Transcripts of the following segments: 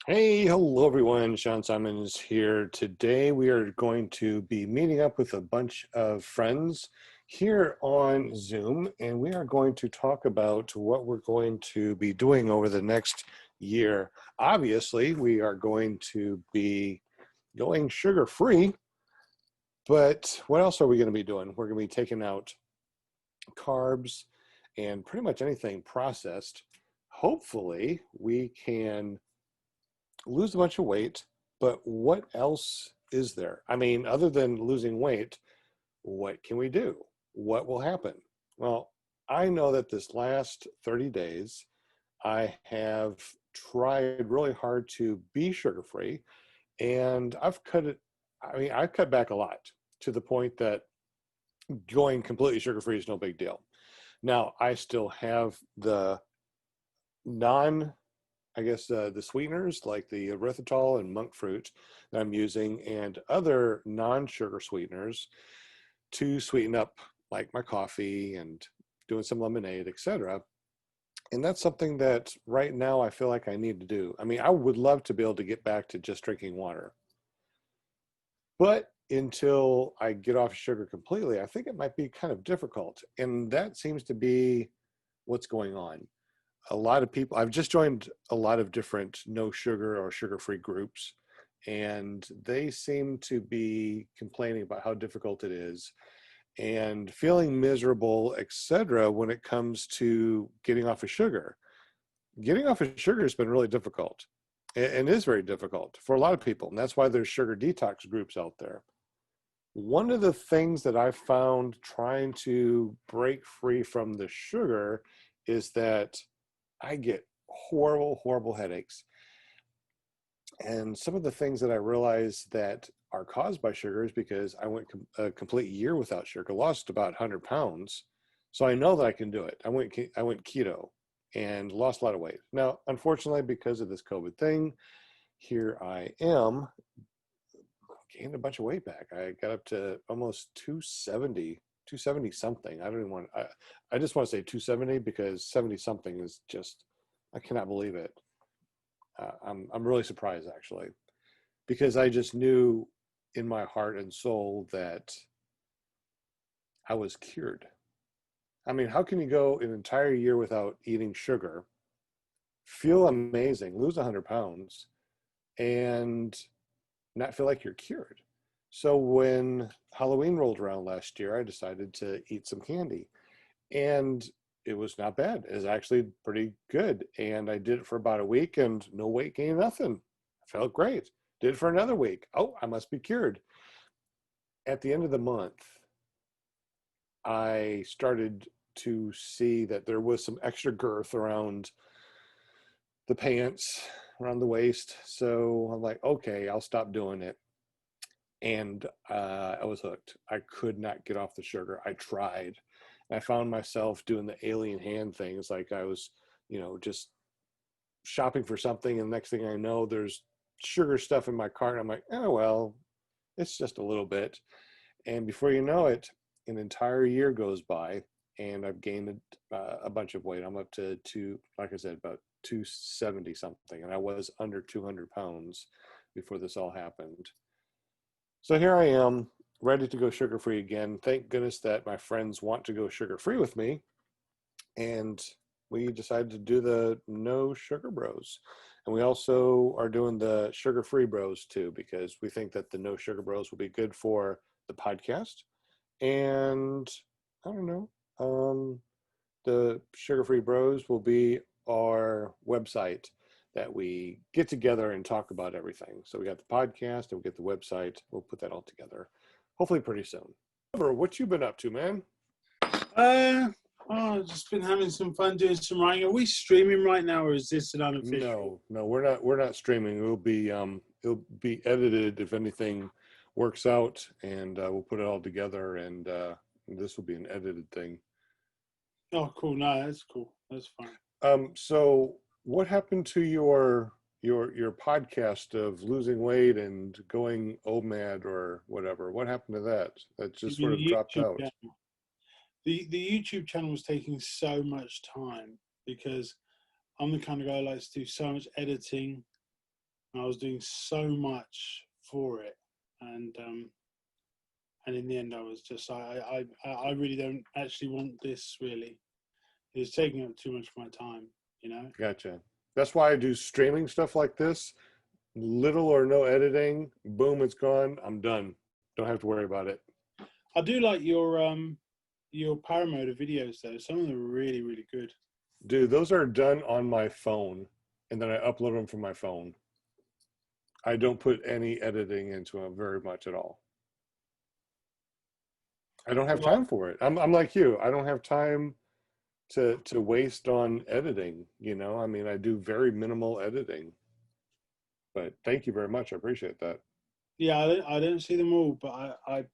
Hey, hello everyone. Sean Simons here. Today we are going to be meeting up with a bunch of friends here on Zoom, and we are going to talk about what we're going to be doing over the next year. Obviously, we are going to be going sugar-free, but what else are we going to be doing? We're going to be taking out carbs and pretty much anything processed. Hopefully, we can lose a bunch of weight, but what else is there? I mean, other than losing weight, what can we do? What will happen? Well, I know that this last 30 days, I have tried really hard to be sugar free, and I've cut it. I mean, I've cut back a lot to the point that going completely sugar free is no big deal. Now, I still have the non the sweeteners like the erythritol and monk fruit that I'm using and other non-sugar sweeteners to sweeten up like my coffee and doing some lemonade, etc. And that's something that right now I feel like I need to do. I mean, I would love to be able to get back to just drinking water, but until I get off sugar completely, I think it might be kind of difficult. And that seems to be what's going on. A lot of people, I've just joined a lot of different no sugar or sugar-free groups, and they seem to be complaining about how difficult it is and feeling miserable, etc. when it comes to getting off of sugar. Getting off of sugar has been really difficult and is very difficult for a lot of people, and that's why there's sugar detox groups out there. One of the things that I've found trying to break free from the sugar is that I get horrible, horrible headaches. And some of the things that I realized that are caused by sugar is because I went a complete year without sugar, lost about 100 pounds. So I know that I can do it. I went keto and lost a lot of weight. Now, unfortunately, because of this COVID thing, here I am, gained a bunch of weight back. I got up to almost 270 something. I don't even want, I just want to say 270 because 70 something is just, I cannot believe it. I'm really surprised actually, because I just knew in my heart and soul that I was cured. I mean, how can you go an entire year without eating sugar, feel amazing, lose 100 pounds, and not feel like you're cured? So when Halloween rolled around last year, I decided to eat some candy, and it was not bad. It was actually pretty good. And I did it for about a week and no weight gain, nothing. I felt great. Did it for another week. Oh, I must be cured. At the end of the month, I started to see that there was some extra girth around the pants, around the waist. So I'm like, okay, I'll stop doing it. And I was hooked. I could not get off the sugar. I tried. I found myself doing the alien hand things, like I was, just shopping for something, and the next thing I know, there's sugar stuff in my cart. I'm like, oh well, it's just a little bit. And before you know it, an entire year goes by, and I've gained a bunch of weight. I'm up to like I said, about 270 something, and I was under 200 pounds before this all happened. So here I am, ready to go sugar free again. Thank goodness that my friends want to go sugar free with me. And we decided to do the no sugar bros. And we also are doing the sugar free bros too, because we think that the no sugar bros will be good for the podcast. And I don't know, the sugar free bros will be our website that we get together and talk about everything. So we got the podcast and we get the website. We'll put that all together, hopefully pretty soon. What you been up to, man? Uh, I've just been having some fun doing some writing. Are we streaming right now, or is this an unofficial? No, we're not streaming. It'll be edited if anything works out, and we'll put it all together, and this will be an edited thing. Oh, cool. No, that's cool. That's fine. So what happened to your podcast of losing weight and going OMAD or whatever? What happened to that? That just You sort mean of the dropped YouTube out. channel? The YouTube channel was taking so much time because I'm the kind of guy who likes to do so much editing I was doing so much for it, and in the end, I was just I really don't actually want this. Really, it's taking up too much of my time. You know. Gotcha. That's why I do streaming stuff like this. Little or no editing. Boom, it's gone. I'm done. Don't have to worry about it. I do like your Paramotor videos though. Some of them are really, really good. Dude, those are done on my phone, and then I upload them from my phone. I don't put any editing into them very much at all. I don't have Well, time for it. I'm like you. I don't have time to waste on editing, you know? I mean, I do very minimal editing. But thank you very much. I appreciate that. yeah, I don't see them all, but I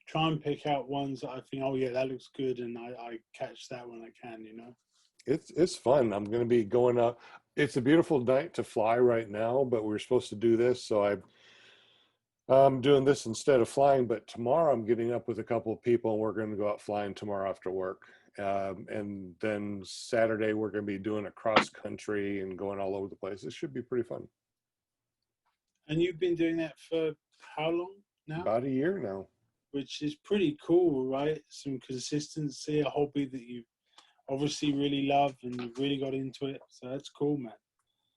try and pick out ones that I think, oh yeah, that looks good, and I catch that when I can, you know. It's fun. I'm going to be going up. It's a beautiful night to fly right now, but we're supposed to do this, so I'm doing this instead of flying. But tomorrow I'm getting up with a couple of people, and we're going to go out flying tomorrow after work. And then Saturday we're going to be doing a cross country and going all over the place. It should be pretty fun. And you've been doing that for how long now? About a year now. Which is pretty cool, right? Some consistency, a hobby that you obviously really love and you've really got into it. So that's cool, man.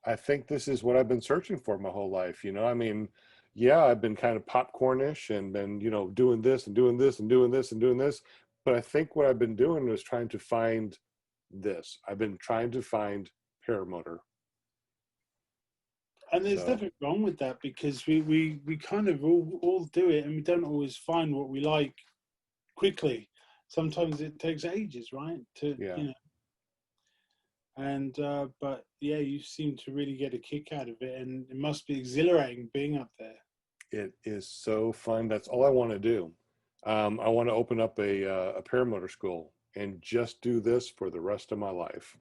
I think this is what I've been searching for my whole life. You know, I mean, yeah, I've been kind of popcornish and been, you know, doing this and doing this and doing this and doing this. But I think what I've been doing is trying to find this. I've been trying to find paramotor. And there's So nothing wrong with that because we kind of all do it and we don't always find what we like quickly. Sometimes it takes ages, right? To yeah, you know. And but yeah, you seem to really get a kick out of it, and it must be exhilarating being up there. it is so fun. That's all I want to do. I want to open up a paramotor school and just do this for the rest of my life.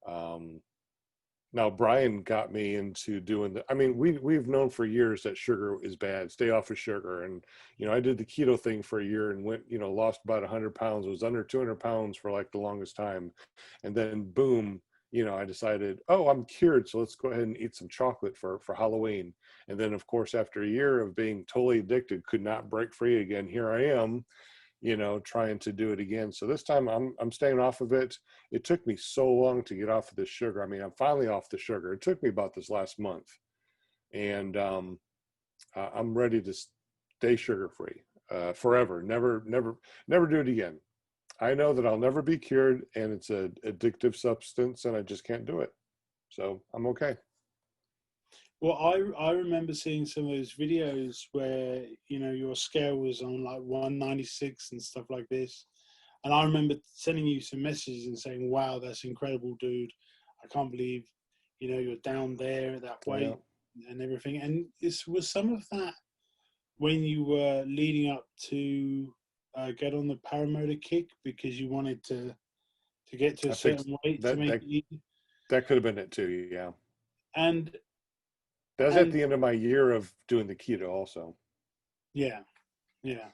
Um, Now, Brian got me into doing the, I mean, we've known for years that sugar is bad, stay off of sugar. And, you know, I did the keto thing for a year and went, you know, lost about 100 pounds, was under 200 pounds for like the longest time. And then boom, you know, I decided, oh, I'm cured. So let's go ahead and eat some chocolate for Halloween. And then of course, after a year of being totally addicted, could not break free again. Here I am, you know, trying to do it again. So this time I'm staying off of it. It took me so long to get off of this sugar. I mean, I'm finally off the sugar. It took me about this last month, and I'm ready to stay sugar free forever. Never do it again. I know that I'll never be cured, and it's a addictive substance, and I just can't do it. So I'm okay. Well, I remember seeing some of those videos where you know your scale was on like 196 and stuff like this, and I remember sending you some messages and saying, "Wow, that's incredible, dude! I can't believe you know you're down there at that Yeah, weight and everything." And this was some of that when you were leading up to get on the paramotor kick because you wanted to get to a I think certain weight to that make that it easy. that could have been it too. Yeah, And that was at and the end of my year of doing the keto, also. yeah, yeah.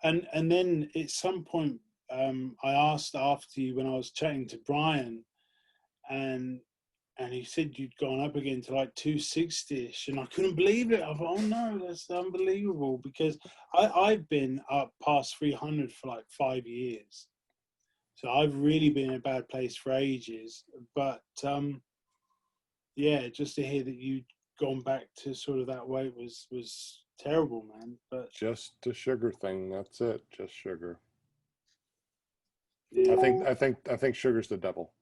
And then at some point, I asked after you when I was chatting to Brian, and he said you'd gone up again to like 260ish, and I couldn't believe it. I thought, oh no, that's unbelievable because I've been up past 300 for like 5 years, so I've really been in a bad place for ages. But yeah, just to hear that you'd gone back to sort of that weight was terrible, man. But Just the sugar thing. That's it. Just sugar. I yeah. think I think I think sugar's the devil.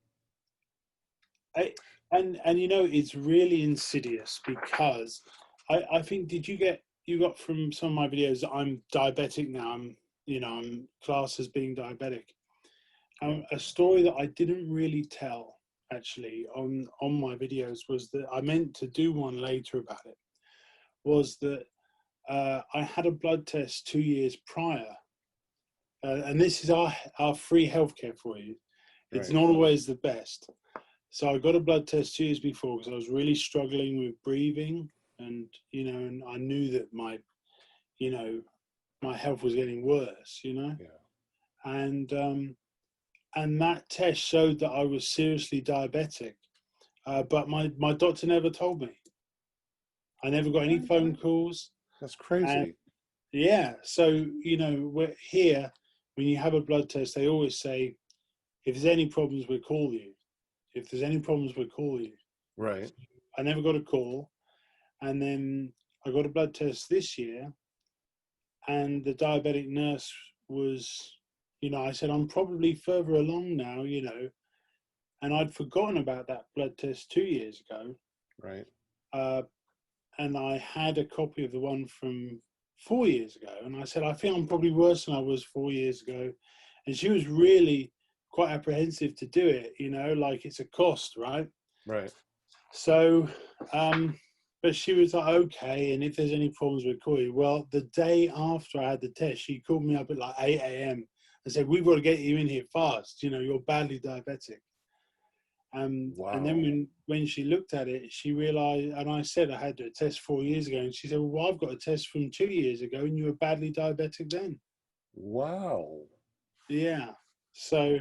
I, and you know it's really insidious because I think you got from some of my videos that I'm diabetic now. I'm you know I'm classed as being diabetic. Yeah. A story that I didn't really tell actually on my videos was that I meant to do one later about it. Was that I had a blood test 2 years prior, and this is our free healthcare for you. It's Right. not always the best. So I got a blood test 2 years before because I was really struggling with breathing, and you know, and I knew that you know, my health was getting worse, you know, Yeah. and that test showed that I was seriously diabetic, but my doctor never told me. I never got any phone calls. That's crazy. Yeah. So, you know, we're here, when you have a blood test, they always say, if there's any problems, we'll call you. If there's any problems, we'll call you. Right. I never got a call. And then I got a blood test this year, and the diabetic nurse was, you know, I said, I'm probably further along now, you know, and I'd forgotten about that blood test 2 years ago. Right. And I had a copy of the one from 4 years ago. And I said, I think I'm probably worse than I was 4 years ago. And she was really quite apprehensive to do it, you know, like it's a cost, right? Right. So, but she was like, okay, and if there's any problems, we'll call you. Well, the day after I had the test, she called me up at like 8 a.m. and said, we've got to get you in here fast. You know, you're badly diabetic. Wow. And then when she looked at it, she realized, and I said I had a test 4 years ago, and she said, well, I've got a test from 2 years ago, and you were badly diabetic then. Wow. Yeah. So,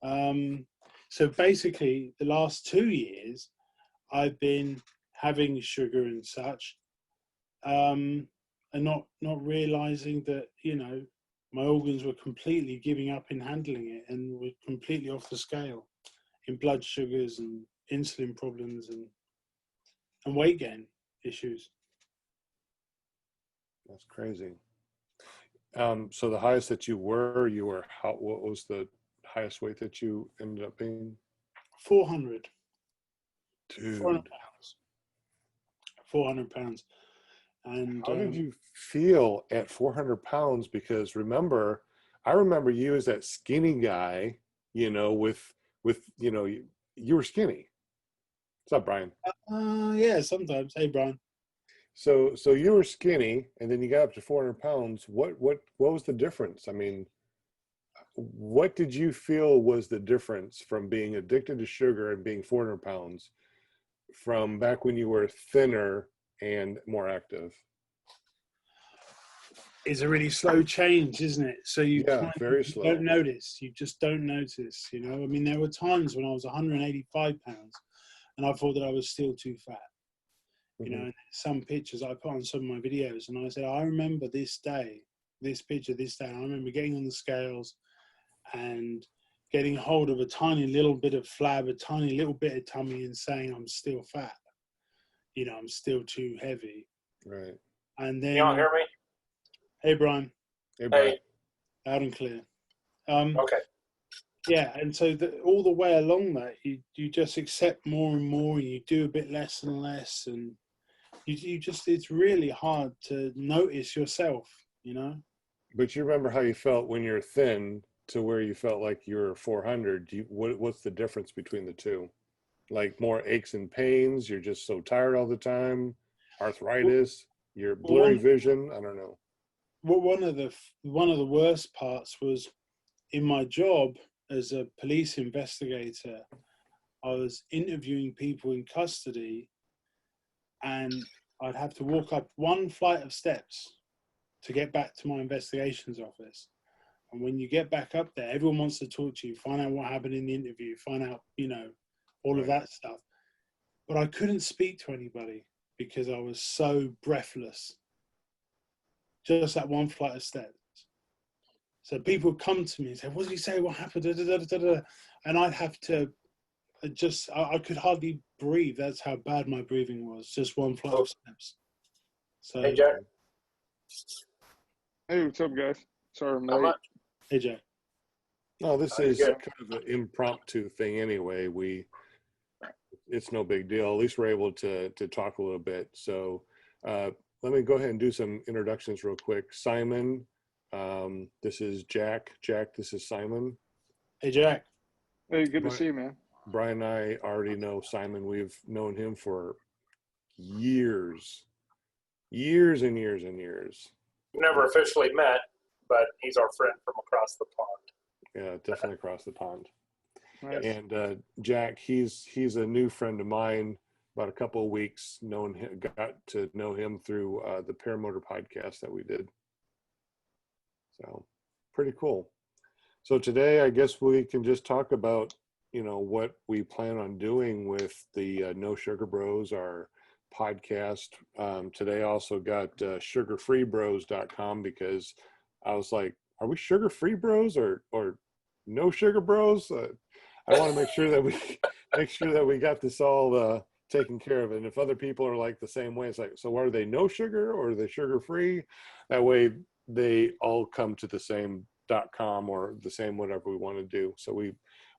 so basically, the last 2 years, I've been having sugar and such, and not realizing that, you know, my organs were completely giving up in handling it, and were completely off the scale in blood sugars and insulin problems and weight gain issues. That's crazy. So the highest that you were what was the highest weight that you ended up being? 400. Dude. 400 pounds. 400 pounds. And how did you feel at 400 pounds? Because I remember you as that skinny guy, you know, with you know, you were skinny. What's up, Brian? Yeah, sometimes. Hey, Brian. So you were skinny, and then you got up to 400 pounds. What was the difference? I mean, what did you feel was the difference from being addicted to sugar and being 400 pounds from back when you were thinner and more active? It's a really slow change, isn't it? So you very you slow. don't notice. You just don't notice, you know? I mean, there were times when I was 185 pounds and I thought that I was still too fat. You know, some pictures I put on some of my videos, and I said, I remember this day, this picture, this day. I remember getting on the scales and getting hold of a tiny little bit of flab, a tiny little bit of tummy, and saying, I'm still fat. You know, I'm still too heavy. Right. And then, you don't hear me? Hey, Brian. Hey, Brian. Hey. Loud and clear. Okay. Yeah, and so all the way along that, you just accept more and more, and you do a bit less and less, and you just, it's really hard to notice yourself, you know? But you remember how you felt when you're thin to where you felt like you were 400. What's the difference between the two? Like more aches and pains? You're just so tired all the time? Arthritis? Your blurry vision? I don't know. Well, one of the worst parts was in my job as a police investigator. I was interviewing people in custody, and I'd have to walk up one flight of steps to get back to my investigations office. And when you get back up there, everyone wants to talk to you, find out what happened in the interview, find out, you know, all of that stuff. But I couldn't speak to anybody because I was so breathless. Just that one flight of steps. So people would come to me and say, what did he say? What happened? Da, da, da, da, da. And I'd have to I could hardly breathe. That's how bad my breathing was. Just one flight of steps. So, Hey, Jack. Hey, what's up, guys? Sorry I'm How late. much? Hey, Jack. No, this you is good? kind of an impromptu thing anyway. It's no big deal. At least we're able to talk a little bit. So let me go ahead and do some introductions real quick. Simon, this is Jack. Jack, this is Simon. Hey, Jack. Hey, good to see you, man. Brian and I already know Simon. We've known him for years and years and years. We've never officially met, but he's our friend from across the pond. Yeah, definitely across the pond. Nice. And Jack, he's a new friend of mine. About a couple of weeks, got to know him through the Paramotor podcast that we did. So pretty cool. So today, I guess we can just talk about, you know, what we plan on doing with the No Sugar Bros, our podcast. Today I also got sugarfreebros.com because I was like, are we sugar-free bros or no sugar bros? I want to make sure that we got this all taken care of. And if other people are like the same way, it's like, so are they no sugar or are they sugar-free? That way they all come to the same .com or the same whatever we want to do. So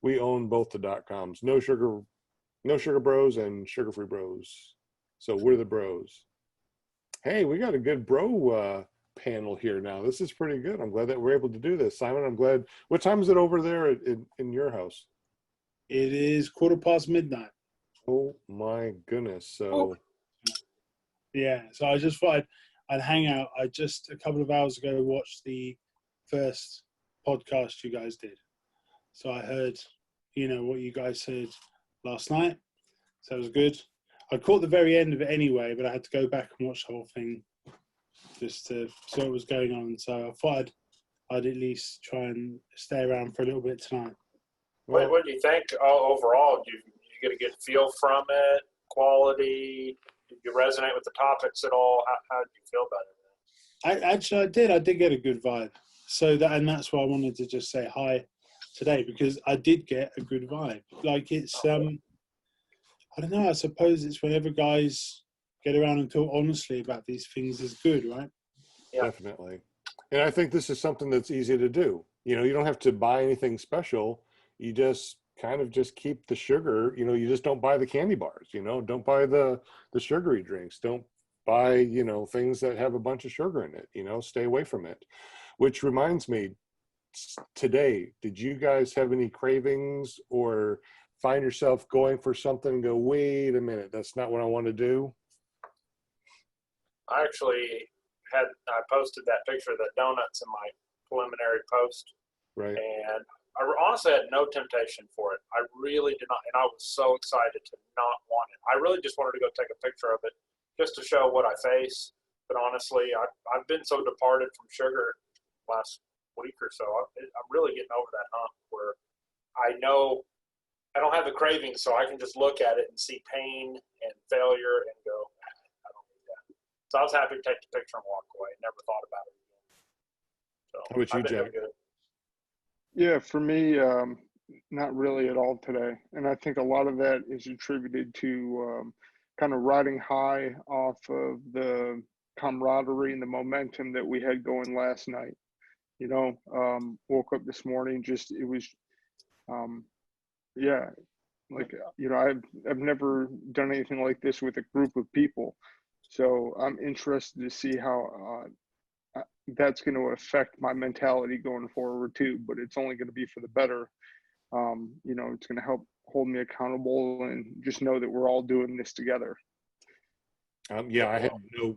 we own both the .coms. No sugar bros and sugar-free bros. So we're the bros. Hey, we got a good bro panel here now. This is pretty good. I'm glad that we're able to do this. Simon, I'm glad. What time is it over there in your house? It is midnight. Oh my goodness. So Yeah, so I just thought I'd hang out. I just a couple of hours ago watched the first podcast you guys did. So I heard, what you guys said last night. So it was good. I caught the very end of it anyway, but I had to go back and watch the whole thing just to see what was going on. So I thought I'd at least try and stay around for a little bit tonight. What do you think overall? Do you get a good feel from it? Quality? Did you resonate with the topics at all? How did you feel about it? I did. I did get a good vibe. So that's why I wanted to just say hi today, because I did get a good vibe. Like it's, I don't know. I suppose it's whenever guys get around and talk honestly about these things is good, right? Yeah. Definitely. And I think this is something that's easy to do. You don't have to buy anything special. You just kind of just keep the sugar, you just don't buy the candy bars, don't buy the sugary drinks. Don't buy, things that have a bunch of sugar in it, stay away from it. Which reminds me, today, did you guys have any cravings or find yourself going for something and go, wait a minute, that's not what I want to do? I actually I posted that picture of the donuts in my preliminary post. Right. And I honestly had no temptation for it. I really did not. And I was so excited to not want it. I really just wanted to go take a picture of it just to show what I face. But honestly, I've been so departed from sugar last week or so. I'm really getting over that hump where I know I don't have the cravings, so I can just look at it and see pain and failure and go, I don't need that. So I was happy to take the picture and walk away. Never thought about it again. So How about you, I've been Jack? doing good. Yeah, for me, not really at all today. And I think a lot of that is attributed to kind of riding high off of the camaraderie and the momentum that we had going last night. Woke up this morning, it was, yeah, like, I've never done anything like this with a group of people. So I'm interested to see how that's going to affect my mentality going forward too, but it's only going to be for the better. It's going to help hold me accountable and just know that we're all doing this together. Yeah, I had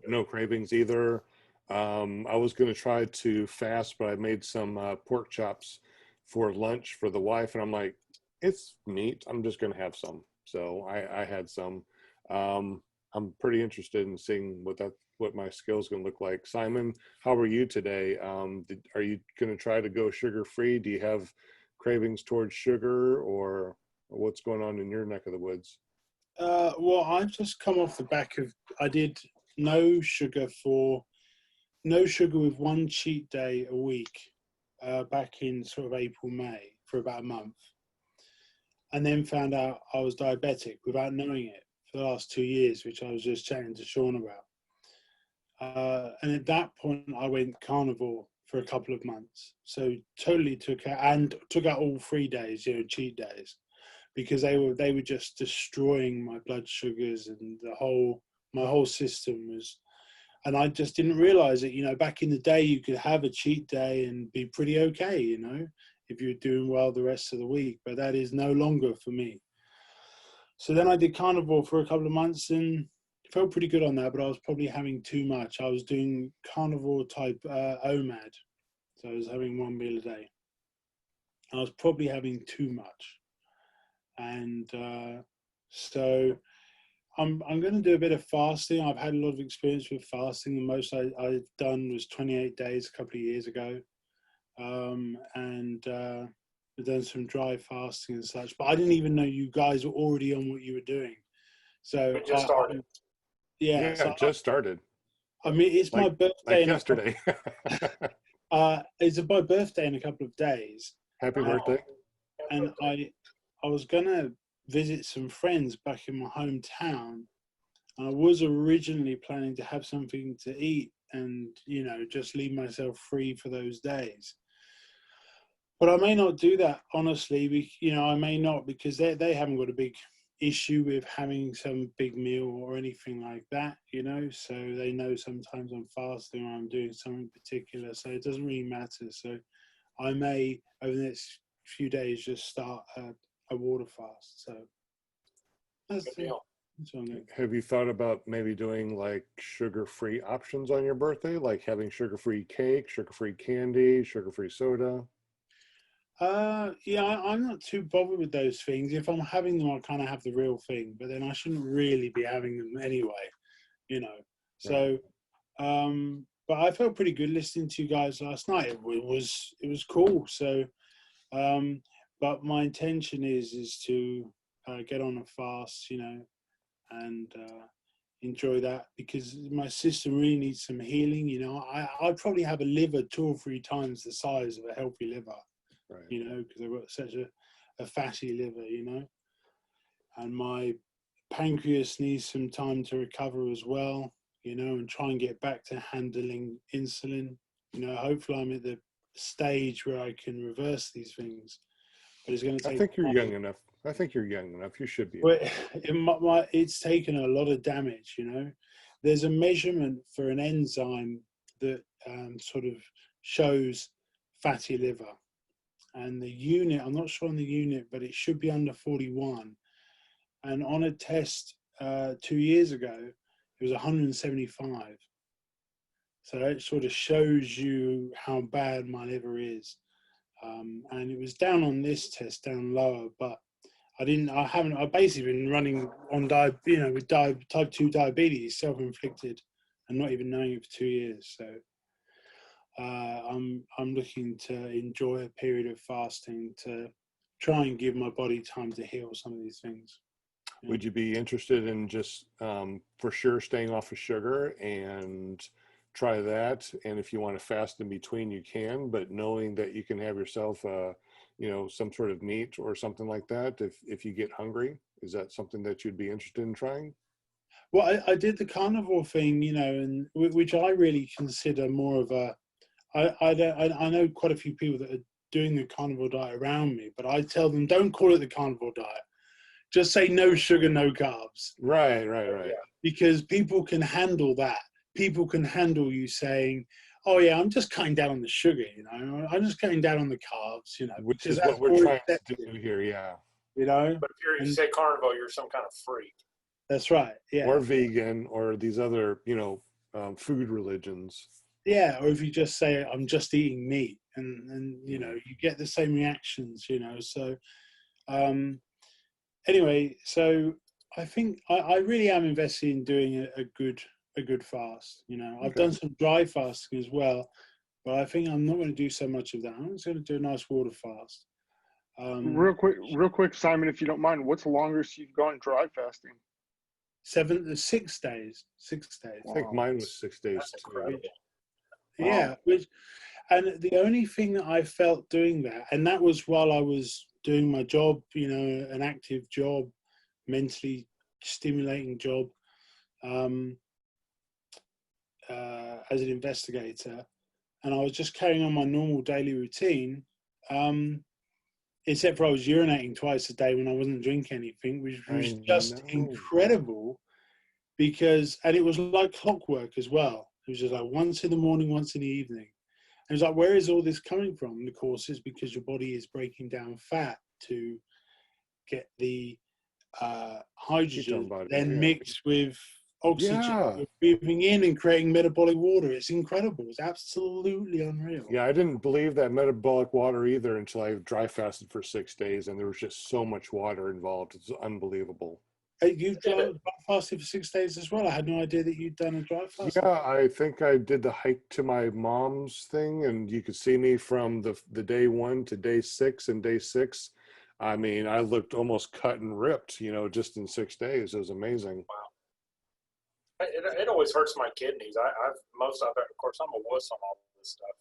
no cravings either. I was going to try to fast, but I made some pork chops for lunch for the wife, and I'm like, it's meat. I'm just going to have some. So I had some. I'm pretty interested in seeing what my skills going to look like. Simon, how are you today? Are you going to try to go sugar-free? Do you have cravings towards sugar, or what's going on in your neck of the woods? Well, I've just come off the back of, I did no sugar with one cheat day a week back in sort of April, May for about a month. And then found out I was diabetic without knowing it for the last 2 years, which I was just chatting to Sean about. And at that point, I went carnivore for a couple of months. So totally took out all 3 days, cheat days, because they were just destroying my blood sugars and my whole system was. And I just didn't realize it. Back in the day, you could have a cheat day and be pretty okay, if you're doing well the rest of the week. But that is no longer for me. So then I did carnivore for a couple of months and felt pretty good on that, but I was probably having too much. I was doing carnivore type OMAD. So I was having 1 meal a day. I was probably having too much. And so I'm going to do a bit of fasting. I've had a lot of experience with fasting. The most I've done was 28 days a couple of years ago. And we've done some dry fasting and such. But I didn't even know you guys were already on what you were doing. So We just started. Yeah. Yeah, So it just started I mean, it's my birthday like yesterday. it's my birthday in a couple of days, Happy and, birthday. and I was gonna visit some friends back in my hometown. And I was originally planning to have something to eat and, you know, just leave myself free for those days. But I may not do that, honestly. You know, I may not, because they haven't got a big issue with having some big meal or anything like that, you know. So they know sometimes I'm fasting or I'm doing something particular. So it doesn't really matter. So I may, over the next few days, just start a water fast. So that's, Good deal. that's what I'm doing. Have you thought about maybe doing like sugar-free options on your birthday, like having sugar-free cake, sugar-free candy, sugar-free soda? Yeah, I'm not too bothered with those things. If I'm having them, I kind of have the real thing, but then I shouldn't really be having them anyway, you know. Right. So, but I felt pretty good listening to you guys last night. It was cool. So, but my intention is to get on a fast, you know, and enjoy that, because my system really needs some healing. You know, I probably have a liver 2 or 3 times the size of a healthy liver, Right. you know, because I've got such a fatty liver, you know, and my pancreas needs some time to recover as well, you know, and try and get back to handling insulin. You know, hopefully I'm at the stage where I can reverse these things, but it's going to I take think you're time. young enough. I think you're young enough. You should be. Well, it's taken a lot of damage, you know. There's a measurement for an enzyme that sort of shows fatty liver. And the unit, I'm not sure on the unit, but it should be under 41. And on a test 2 years ago, it was 175. So it sort of shows you how bad my liver is. And it was down on this test, down lower, but I've basically been running on with type 2 diabetes, self-inflicted, and not even knowing it for 2 years. So I'm looking to enjoy a period of fasting to try and give my body time to heal some of these things. Would you be interested in just for sure staying off of sugar and try that? And if you want to fast in between, you can, but knowing that you can have yourself some sort of meat or something like that if you get hungry. Is that something that you'd be interested in trying? Well, I did the carnivore thing, you know, and which I really consider more of a. I know quite a few people that are doing the carnivore diet around me, but I tell them, don't call it the carnivore diet. Just say no sugar, no carbs. Right. Because people can handle that. People can handle you saying, "Oh yeah, I'm just cutting down on the sugar, you know. I'm just cutting down on the carbs, you know." Which Because is that's what we're more trying to accepted, do here, yeah. you know. But if you And say carnivore, you're some kind of freak. that's right. Yeah. Or vegan or these other, food religions. Yeah, or if you just say I'm just eating meat, and you know you get the same reactions, you know. So anyway, so I think I really am invested in doing a good fast. You know, I've Okay. done some dry fasting as well, but I think I'm not going to do so much of that. I'm just going to do a nice water fast. Real quick, Simon, if you don't mind, what's the longest you've gone dry fasting? 6 days. 6 days. I think Wow. mine was 6 days That's too. incredible. Yeah, and the only thing that I felt doing that, and that was while I was doing my job, you know, an active job, mentally stimulating job, as an investigator, and I was just carrying on my normal daily routine, except for I was urinating twice a day when I wasn't drinking anything, which was just incredible, and it was like clockwork as well. It was just like once in the morning, once in the evening. And it's like, where is all this coming from? And of course, it's because your body is breaking down fat to get the hydrogen, body, then yeah. mixed with oxygen, Yeah. breathing in and creating metabolic water. It's incredible. It's absolutely unreal. Yeah, I didn't believe that metabolic water either until I dry fasted for 6 days, and there was just so much water involved. It's unbelievable. You've dry fasted for 6 days as well. I had no idea that you'd done a dry fast. Yeah, I think I did the hike to my mom's thing, and you could see me from the day 1 to day 6, and day 6, I mean, I looked almost cut and ripped, just in 6 days. It was amazing. It always hurts my kidneys. Of course, I'm a wuss on all this stuff.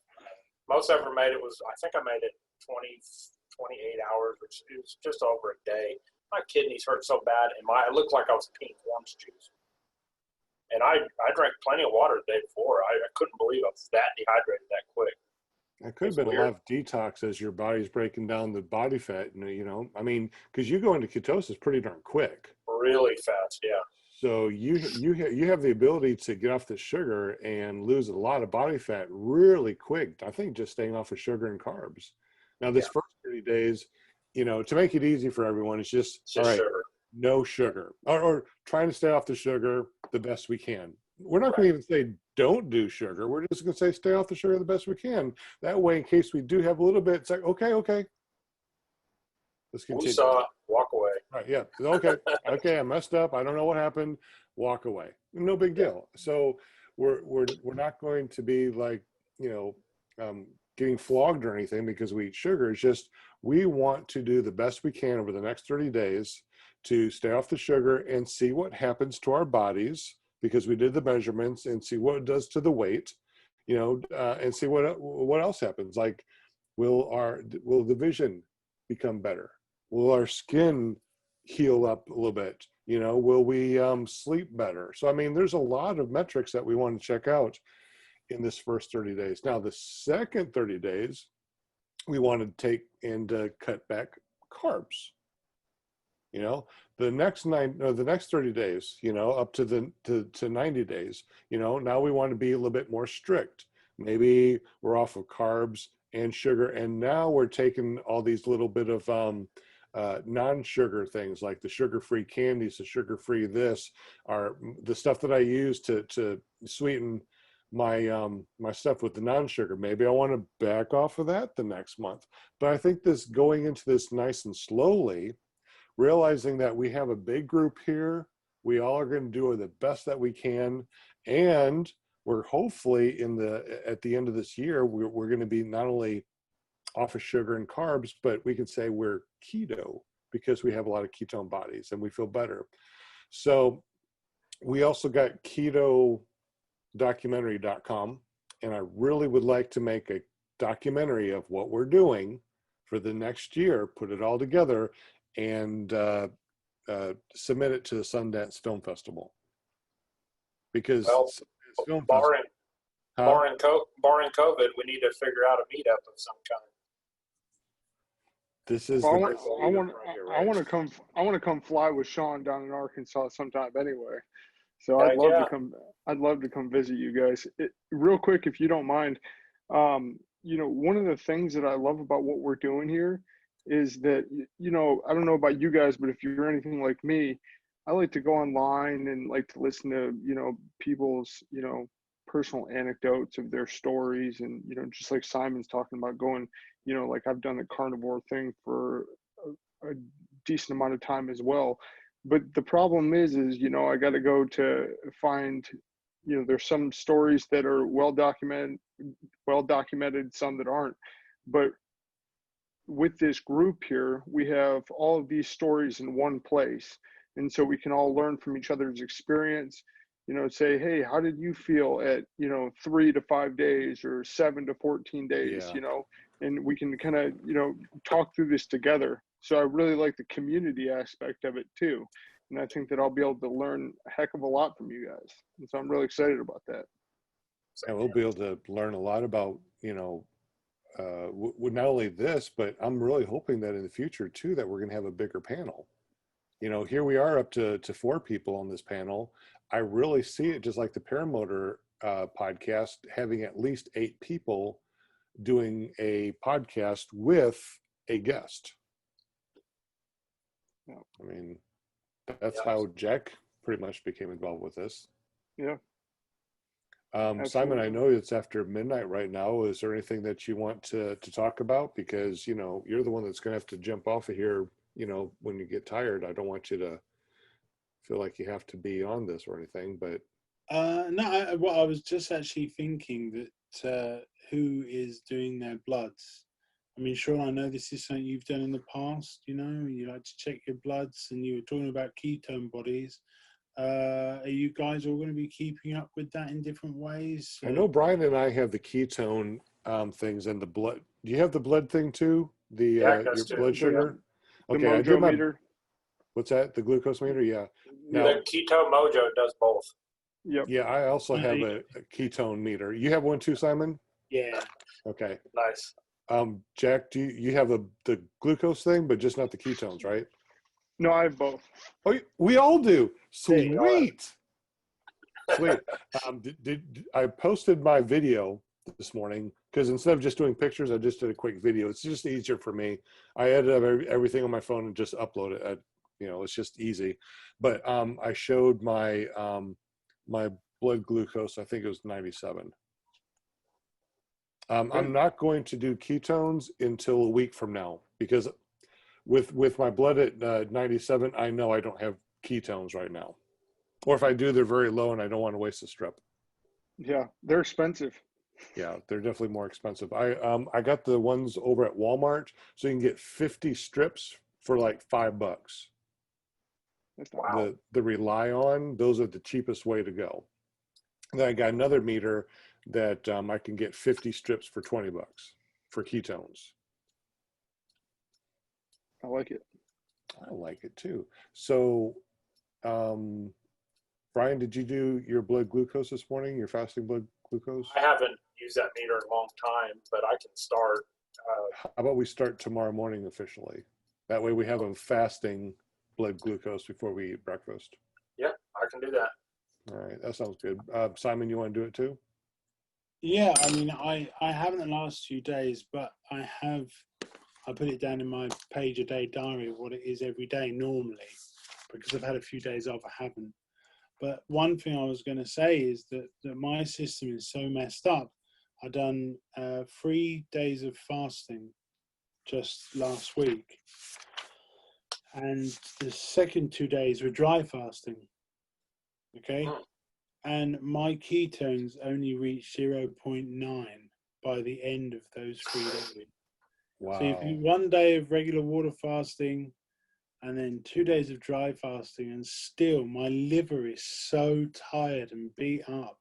Most I ever made I think I made it 28 hours, which is just over a day. My kidneys hurt so bad, and it looked like I was peeing orange juice. And I drank plenty of water the day before. I couldn't believe I was that dehydrated that quick. It could have been a lot of detox as your body's breaking down the body fat. I mean, because you go into ketosis pretty darn quick. Really fast, yeah. So you have the ability to get off the sugar and lose a lot of body fat really quick. I think just staying off of sugar and carbs. Now this first 30 days, to make it easy for everyone, it's just all right, sugar. No sugar, or trying to stay off the sugar the best we can. We're not going to even say don't do sugar. We're just going to say stay off the sugar the best we can. That way, in case we do have a little bit, it's like, okay. Let's continue. We saw, walk away. Right, yeah. Okay, I messed up. I don't know what happened. Walk away. No big deal. So we're not going to be like, getting flogged or anything because we eat sugar. It's just we want to do the best we can over the next 30 days to stay off the sugar and see what happens to our bodies, because we did the measurements, and see what it does to the weight, and see what else happens. Like, will the vision become better? Will our skin heal up a little bit? Will we sleep better? So, I mean, there's a lot of metrics that we want to check out in this first 30 days. Now, the second 30 days, we want to take and cut back carbs. The next 30 days, up to 90 days, now we want to be a little bit more strict. Maybe we're off of carbs and sugar, and now we're taking all these little bit of non-sugar things like the sugar-free candies, the sugar-free the stuff that I use to sweeten my my stuff with the non-sugar. Maybe I want to back off of that the next month. But I think this going into this nice and slowly, realizing that we have a big group here, we all are going to do the best that we can, and we're hopefully at the end of this year, we're going to be not only off of sugar and carbs, but we can say we're keto because we have a lot of ketone bodies and we feel better. So we also got ketodocumentary.com, and I really would like to make a documentary of what we're doing for the next year, put it all together, and submit it to the Sundance Film Festival. Because barring COVID, we need to figure out a meetup of some kind. This is. Well, I want to come fly with Sean down in Arkansas sometime anyway. So I'd love to come visit you guys. Real quick, if you don't mind. One of the things that I love about what we're doing here is that, I don't know about you guys, but if you're anything like me, I like to go online and like to listen to, people's, personal anecdotes of their stories. And, just like Simon's talking about going, like I've done the carnivore thing for a decent amount of time as well. But the problem is, I got to go to find, there's some stories that are well documented, some that aren't. But with this group here, we have all of these stories in one place. And so we can all learn from each other's experience, say, hey, how did you feel at, 3 to 5 days or 7 to 14 days, and we can kind of, talk through this together. So I really like the community aspect of it too. And I think that I'll be able to learn a heck of a lot from you guys. And so I'm really excited about that. And we'll be able to learn a lot about, not only this, but I'm really hoping that in the future too, that we're going to have a bigger panel. Here we are up to 4 people on this panel. I really see it just like the Paramotor podcast, having at least 8 people doing a podcast with a guest. Yeah. I mean, that's how Jack pretty much became involved with this. Yeah. Simon, I know it's after midnight right now. Is there anything that you want to talk about? Because, you're the one that's going to have to jump off of here, when you get tired. I don't want you to feel like you have to be on this or anything, but. No, I was just actually thinking that who is doing their bloods. I mean, Sean, I know this is something you've done in the past, you like to check your bloods, and you were talking about ketone bodies. Are you guys all going to be keeping up with that in different ways? I know Brian and I have the ketone things and the blood. Do you have the blood thing too? The Yeah, it your does too. blood sugar? The Okay, I Mojo did my, meter. what's that? The glucose meter? Yeah. Now, The Keto Mojo does both. Yep. yeah, I also have Yeah. a ketone meter. You have one too, Simon? Yeah. Okay. Nice. Jack, do you have the glucose thing, but just not the ketones, right? No, I have both. Oh, we all do. There you Sweet. Sweet. I posted my video this morning because instead of just doing pictures, I just did a quick video. It's just easier for me. I edit up everything on my phone and just upload it. It's just easy. But I showed my my blood glucose. I think it was 97. I'm not going to do ketones until a week from now because with my blood at 97, I know I don't have ketones right now. Or if I do, they're very low and I don't want to waste a strip. Yeah, they're expensive. Yeah, they're definitely more expensive. I got the ones over at Walmart, so you can get 50 strips for like $5. That's not Wow. The Rely On, those are the cheapest way to go. Then I got another meter that I can get 50 strips for $20 for ketones. I like it. I like it too. So, Brian, did you do your blood glucose this morning? Your fasting blood glucose? I haven't used that meter in a long time, but I can start. How about we start tomorrow morning officially? That way we have a fasting blood glucose before we eat breakfast. Yeah, I can do that. All right, that sounds good. Simon, you want to do it too? Yeah, I mean, I haven't the last few days, but I put it down in my page a day diary of what it is every day normally, because I've had a few days off, I haven't. But one thing I was going to say is that my system is so messed up. I've done 3 days of fasting just last week, and the second 2 days were dry fasting. Okay. Mm. And my ketones only reached 0.9 by the end of those 3 days. Wow. So you do 1 day of regular water fasting and then 2 days of dry fasting, and still my liver is so tired and beat up.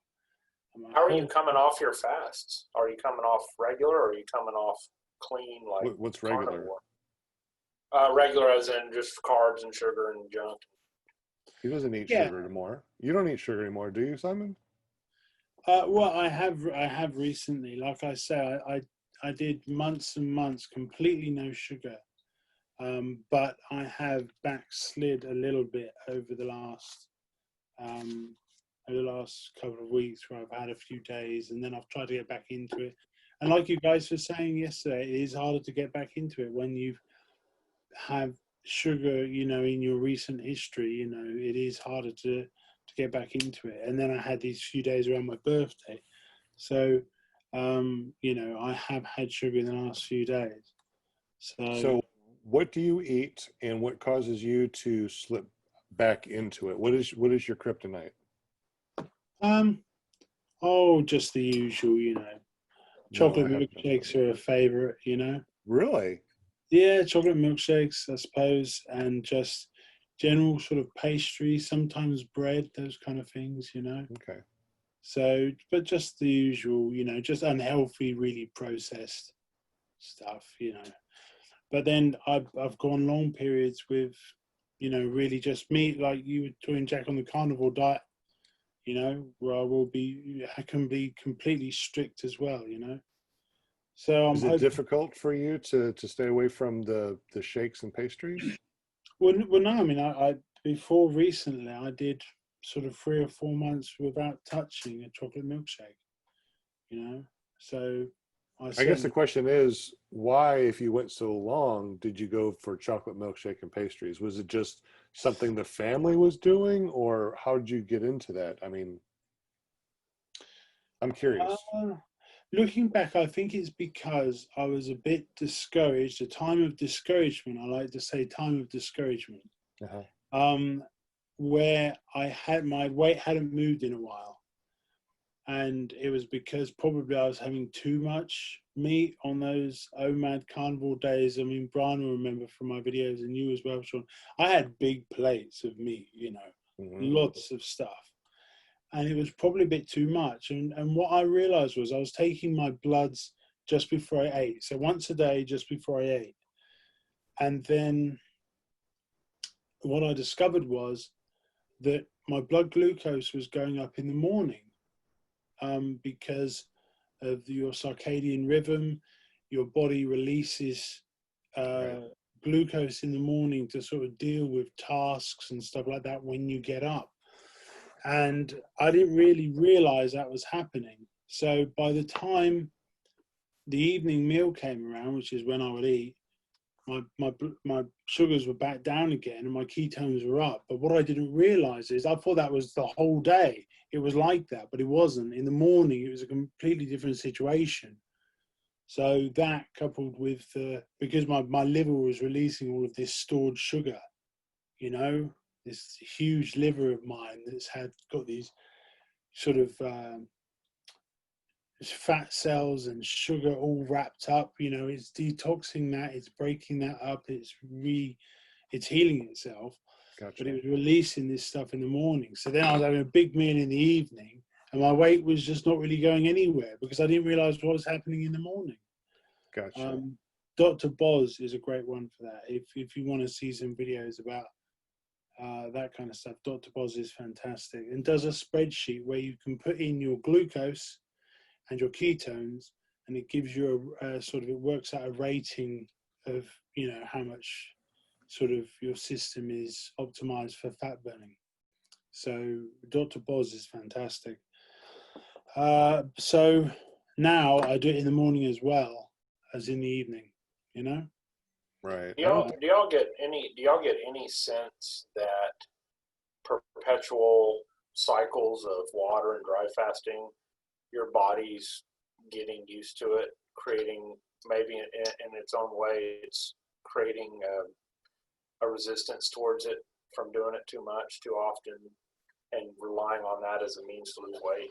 How are you coming off your fasts? Are you coming off regular or are you coming off clean like What's regular? carnivore? Regular as in just carbs and sugar and junk. He doesn't eat Yeah. sugar anymore. You don't eat sugar anymore, do you, Simon? Well, I have recently. Like I say, I did months and months completely no sugar, but I have backslid a little bit over the last couple of weeks, where I've had a few days, and then I've tried to get back into it. And like you guys were saying yesterday, it is harder to get back into it when you have sugar, in your recent history. It is harder to get back into it. And then I had these few days around my birthday, so I have had sugar in the last few days. So what do you eat and what causes you to slip back into it? What is your kryptonite? Just the usual, chocolate No, I haven't. milkshakes are a favorite, Really? Yeah, chocolate milkshakes, I suppose, and just general sort of pastry, sometimes bread, those kind of things, Okay. So, but just the usual, just unhealthy, really processed stuff, But then I've gone long periods with, really just meat, like you were doing, Jack, on the carnivore diet, where I can be completely strict as well, So Is it difficult for you to stay away from the shakes and pastries? Well, no, I mean, I before recently, I did sort of 3 or 4 months without touching a chocolate milkshake, So I guess the question is, why, if you went so long, did you go for chocolate milkshake and pastries? Was it just something the family was doing, or how did you get into that? I mean, I'm curious. Looking back, I think it's because I was a bit discouraged. A time of discouragement. I like to say time of discouragement. Uh-huh. Where my weight hadn't moved in a while. And it was because probably I was having too much meat on those OMAD carnivore days. I mean, Brian will remember from my videos, and you as well, Sean. I had big plates of meat, lots of stuff. And it was probably a bit too much. And what I realized was I was taking my bloods just before I ate. So once a day, just before I ate. And then what I discovered was that my blood glucose was going up in the morning because of your circadian rhythm. Your body releases glucose in the morning to sort of deal with tasks and stuff like that when you get up. And I didn't really realize that was happening. So by the time the evening meal came around, which is when I would eat, my sugars were back down again and my ketones were up. But what I didn't realize is I thought that was the whole day. It was like that, but it wasn't. In the morning, it was a completely different situation. So that coupled with, because my liver was releasing all of this stored sugar, you know, this huge liver of mine that's got these sort of fat cells and sugar all wrapped up, you know, it's detoxing that, it's breaking that up, it's healing itself. Gotcha. But it was releasing this stuff in the morning. So then I was having a big meal in the evening and my weight was just not really going anywhere because I didn't realize what was happening in the morning. Gotcha. Dr. Boz is a great one for that. If you want to see some videos about that kind of stuff, Dr. Boz is fantastic and does a spreadsheet where you can put in your glucose and your ketones, and it gives you it works out a rating of, you know, how much sort of your system is optimized for fat burning. So Dr. Boz is fantastic. So now I do it in the morning as well as in the evening, you know? Right. Do y'all get any sense that perpetual cycles of water and dry fasting, your body's getting used to it, creating maybe in its own way, it's creating a resistance towards it from doing it too much, too often, and relying on that as a means to lose weight?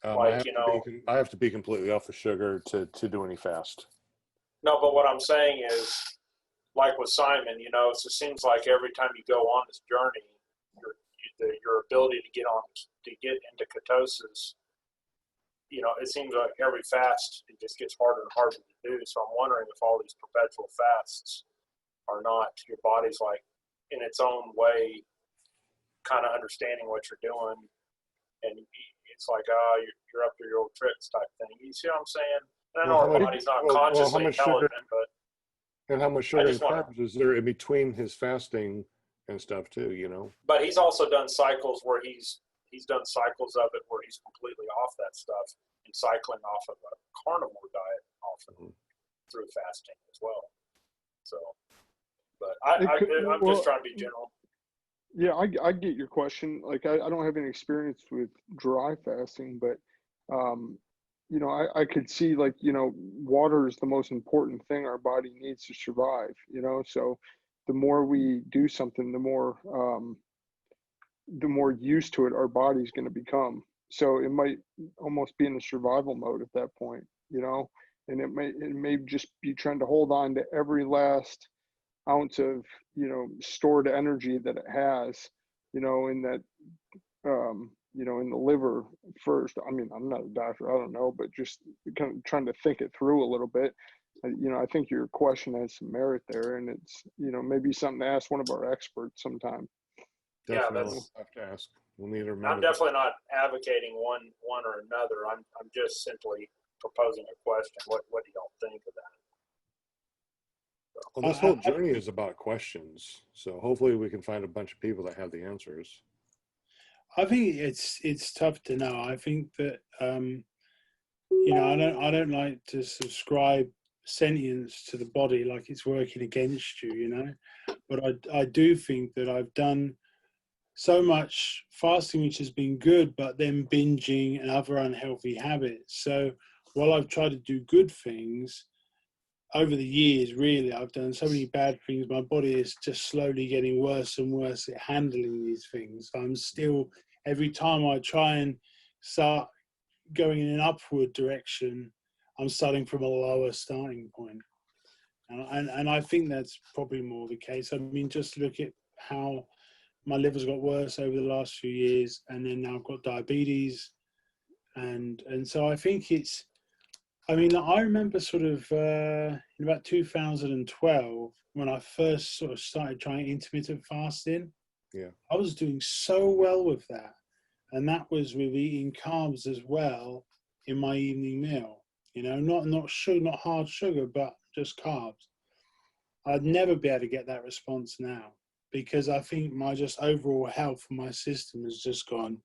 I have to be completely off of sugar to do any fast. No, but what I'm saying is, like with Simon, you know, it seems like every time you go on this journey, your ability to get into ketosis, you know, it seems like every fast it just gets harder and harder to do. So I'm wondering if all these perpetual fasts are not your body's like in its own way, kind of understanding what you're doing, and it's like, you're up to your old tricks type thing. You see what I'm saying? And I know our body's not consciously intelligent, but. And how much sugar and carbs is there in between his fasting and stuff too, you know? But he's also done cycles where he's done cycles of it where he's completely off that stuff and cycling off of a carnivore diet often through fasting as well. So, but I'm just trying to be general. Yeah, I get your question. Like, I don't have any experience with dry fasting, but, you know, I could see, like, you know, water is the most important thing our body needs to survive, you know? So the more we do something, the more used to it our body's going to become. So it might almost be in a survival mode at that point, you know? And it may just be trying to hold on to every last ounce of, you know, stored energy that it has, you know, in that, you know, in the liver first. I mean, I'm not a doctor, I don't know, but just kind of trying to think it through a little bit. You know, I think your question has some merit there, and it's, you know, maybe something to ask one of our experts sometime. Definitely. We'll have to ask. We'll need to remember. I'm definitely not advocating one or another. I'm just simply proposing a question. What do y'all think of that? Well, this whole journey is about questions, so hopefully we can find a bunch of people that have the answers. I think it's tough to know. I think that you know, I don't like to subscribe sentience to the body like it's working against you, you know. But I do think that I've done so much fasting which has been good, but then binging and other unhealthy habits. So while I've tried to do good things over the years, really, I've done so many bad things. My body is just slowly getting worse and worse at handling these things. I'm still, every time I try and start going in an upward direction, I'm starting from a lower starting point. And I think that's probably more the case. I mean, just look at how my liver's got worse over the last few years, and then now I've got diabetes, and so I think it's. I mean, I remember sort of in about 2012 when I first sort of started trying intermittent fasting. Yeah. I was doing so well with that, and that was with eating carbs as well in my evening meal. You know, not sugar, not hard sugar, but just carbs. I'd never be able to get that response now because I think my just overall health of my system has just gone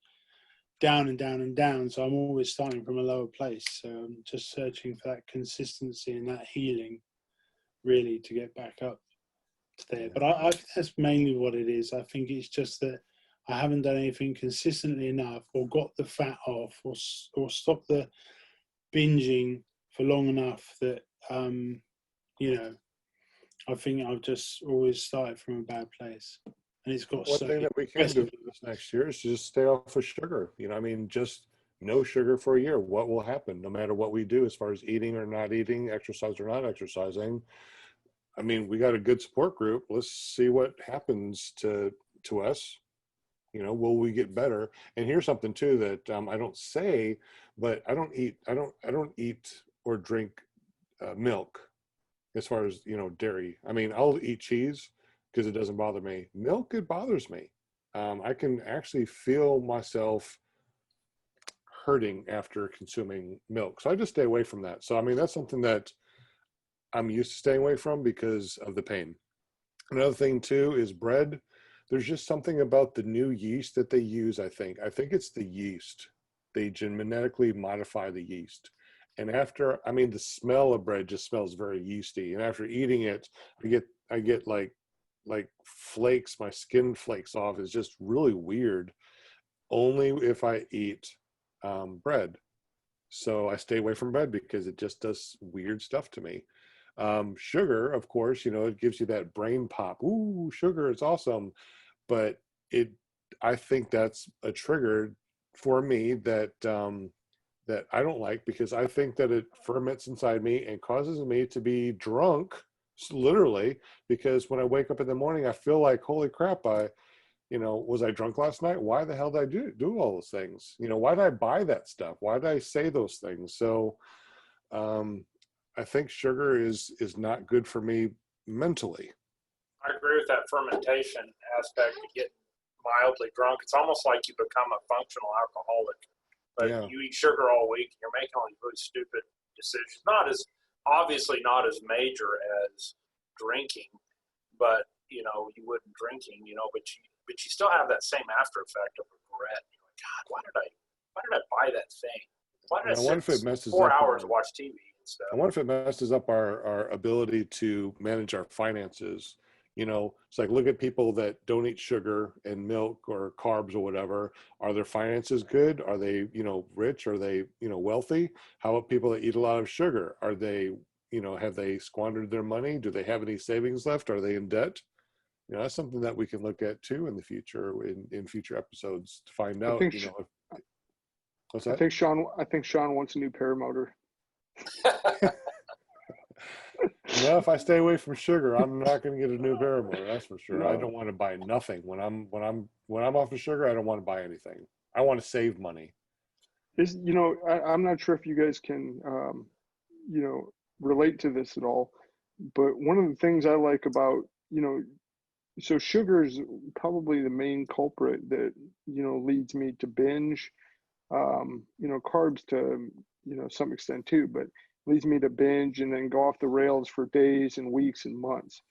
down and down and down. So I'm always starting from a lower place. So I'm just searching for that consistency and that healing really to get back up to there. But I think that's mainly what it is. I think it's just that I haven't done anything consistently enough or got the fat off or stopped the binging for long enough that, you know, I think I've just always started from a bad place, and it's got One so thing that we can do this next year is just stay off of sugar. You know, I mean, just no sugar for a year. What will happen no matter what we do as far as eating or not eating, exercise or not exercising? I mean, we got a good support group. Let's see what happens to us. You know, will we get better? And here's something too that I don't say, but I don't eat or drink milk as far as, you know, dairy. I mean, I'll eat cheese because it doesn't bother me. Milk, it bothers me. I can actually feel myself hurting after consuming milk. So I just stay away from that. So, I mean, that's something that I'm used to staying away from because of the pain. Another thing too is bread. There's just something about the new yeast that they use, I think. I think it's the yeast. They genetically modify the yeast. And after, I mean, the smell of bread just smells very yeasty. And after eating it, I get like flakes, my skin flakes off. It's just really weird. Only if I eat bread. So I stay away from bread because it just does weird stuff to me. Sugar, of course, you know, it gives you that brain pop. Ooh, sugar, it's awesome. But I think that's a trigger for me that that I don't like because I think that it ferments inside me and causes me to be drunk, literally, because when I wake up in the morning, I feel like, holy crap, was I drunk last night? Why the hell did I do all those things? You know, why did I buy that stuff? Why did I say those things? So I think sugar is not good for me mentally. I agree with that fermentation aspect to get mildly drunk. It's almost like you become a functional alcoholic. But Yeah. you eat sugar all week, and you're making all these really stupid decisions. Obviously not as major as drinking, but you know, you wouldn't drinking, you know, but you still have that same after effect of regret. You're like, God, why did I buy that thing? Why did I sit 4 hours to watch TV and stuff? I wonder if it messes up our ability to manage our finances. You know, it's like, look at people that don't eat sugar and milk or carbs or whatever. Are their finances good? Are they, you know, rich? Are they, you know, wealthy? How about people that eat a lot of sugar? Are they, you know, have they squandered their money? Do they have any savings left? Are they in debt? You know, that's something that we can look at too in the future, in future episodes to find out, you know. What's that? I think Sean wants a new paramotor. Well, if I stay away from sugar, I'm not going to get a new paramotor. That's for sure. No. I don't want to buy nothing when I'm off of sugar. I don't want to buy anything. I want to save money. I'm not sure if you guys can, relate to this at all, but one of the things I like about, so sugar is probably the main culprit that, leads me to binge, carbs to, some extent too, but leads me to binge and then go off the rails for days and weeks and months.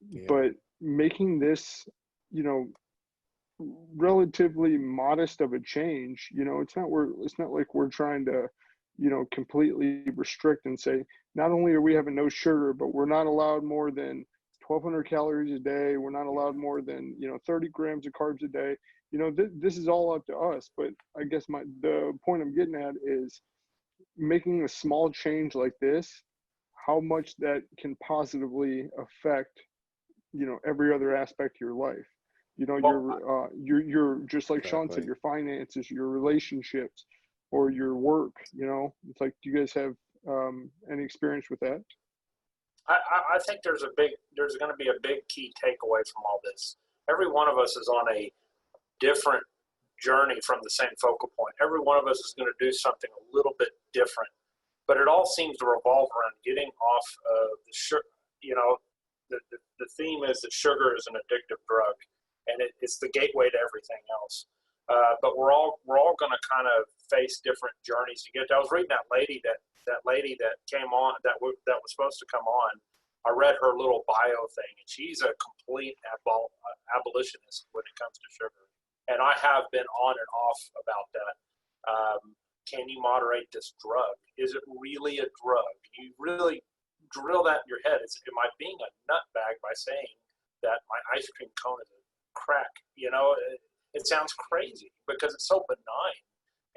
Yeah. But making this, relatively modest of a change, it's not like we're trying to, completely restrict and say, not only are we having no sugar, but we're not allowed more than 1,200 calories a day. We're not allowed more than, 30 grams of carbs a day. This is all up to us. But I guess the point I'm getting at is making a small change like this, how much that can positively affect, every other aspect of your life. You're just like Sean said, your finances, your relationships, or your work. It's like, do you guys have any experience with that? I think there's going to be a big key takeaway from all this. every one of us is on a different journey from the same focal point. Every one of us is going to do something a little bit different, but it all seems to revolve around getting off of the sugar. You know, the theme is that sugar is an addictive drug, and it's the gateway to everything else. But we're all going to kind of face different journeys to get to. I was reading that lady that came on that was supposed to come on. I read her little bio thing, and she's a complete abolitionist when it comes to sugar. And I have been on and off about that. Can you moderate this drug? Is it really a drug? You really drill that in your head. Am I being a nutbag by saying that my ice cream cone is a crack? You know, it sounds crazy because it's so benign,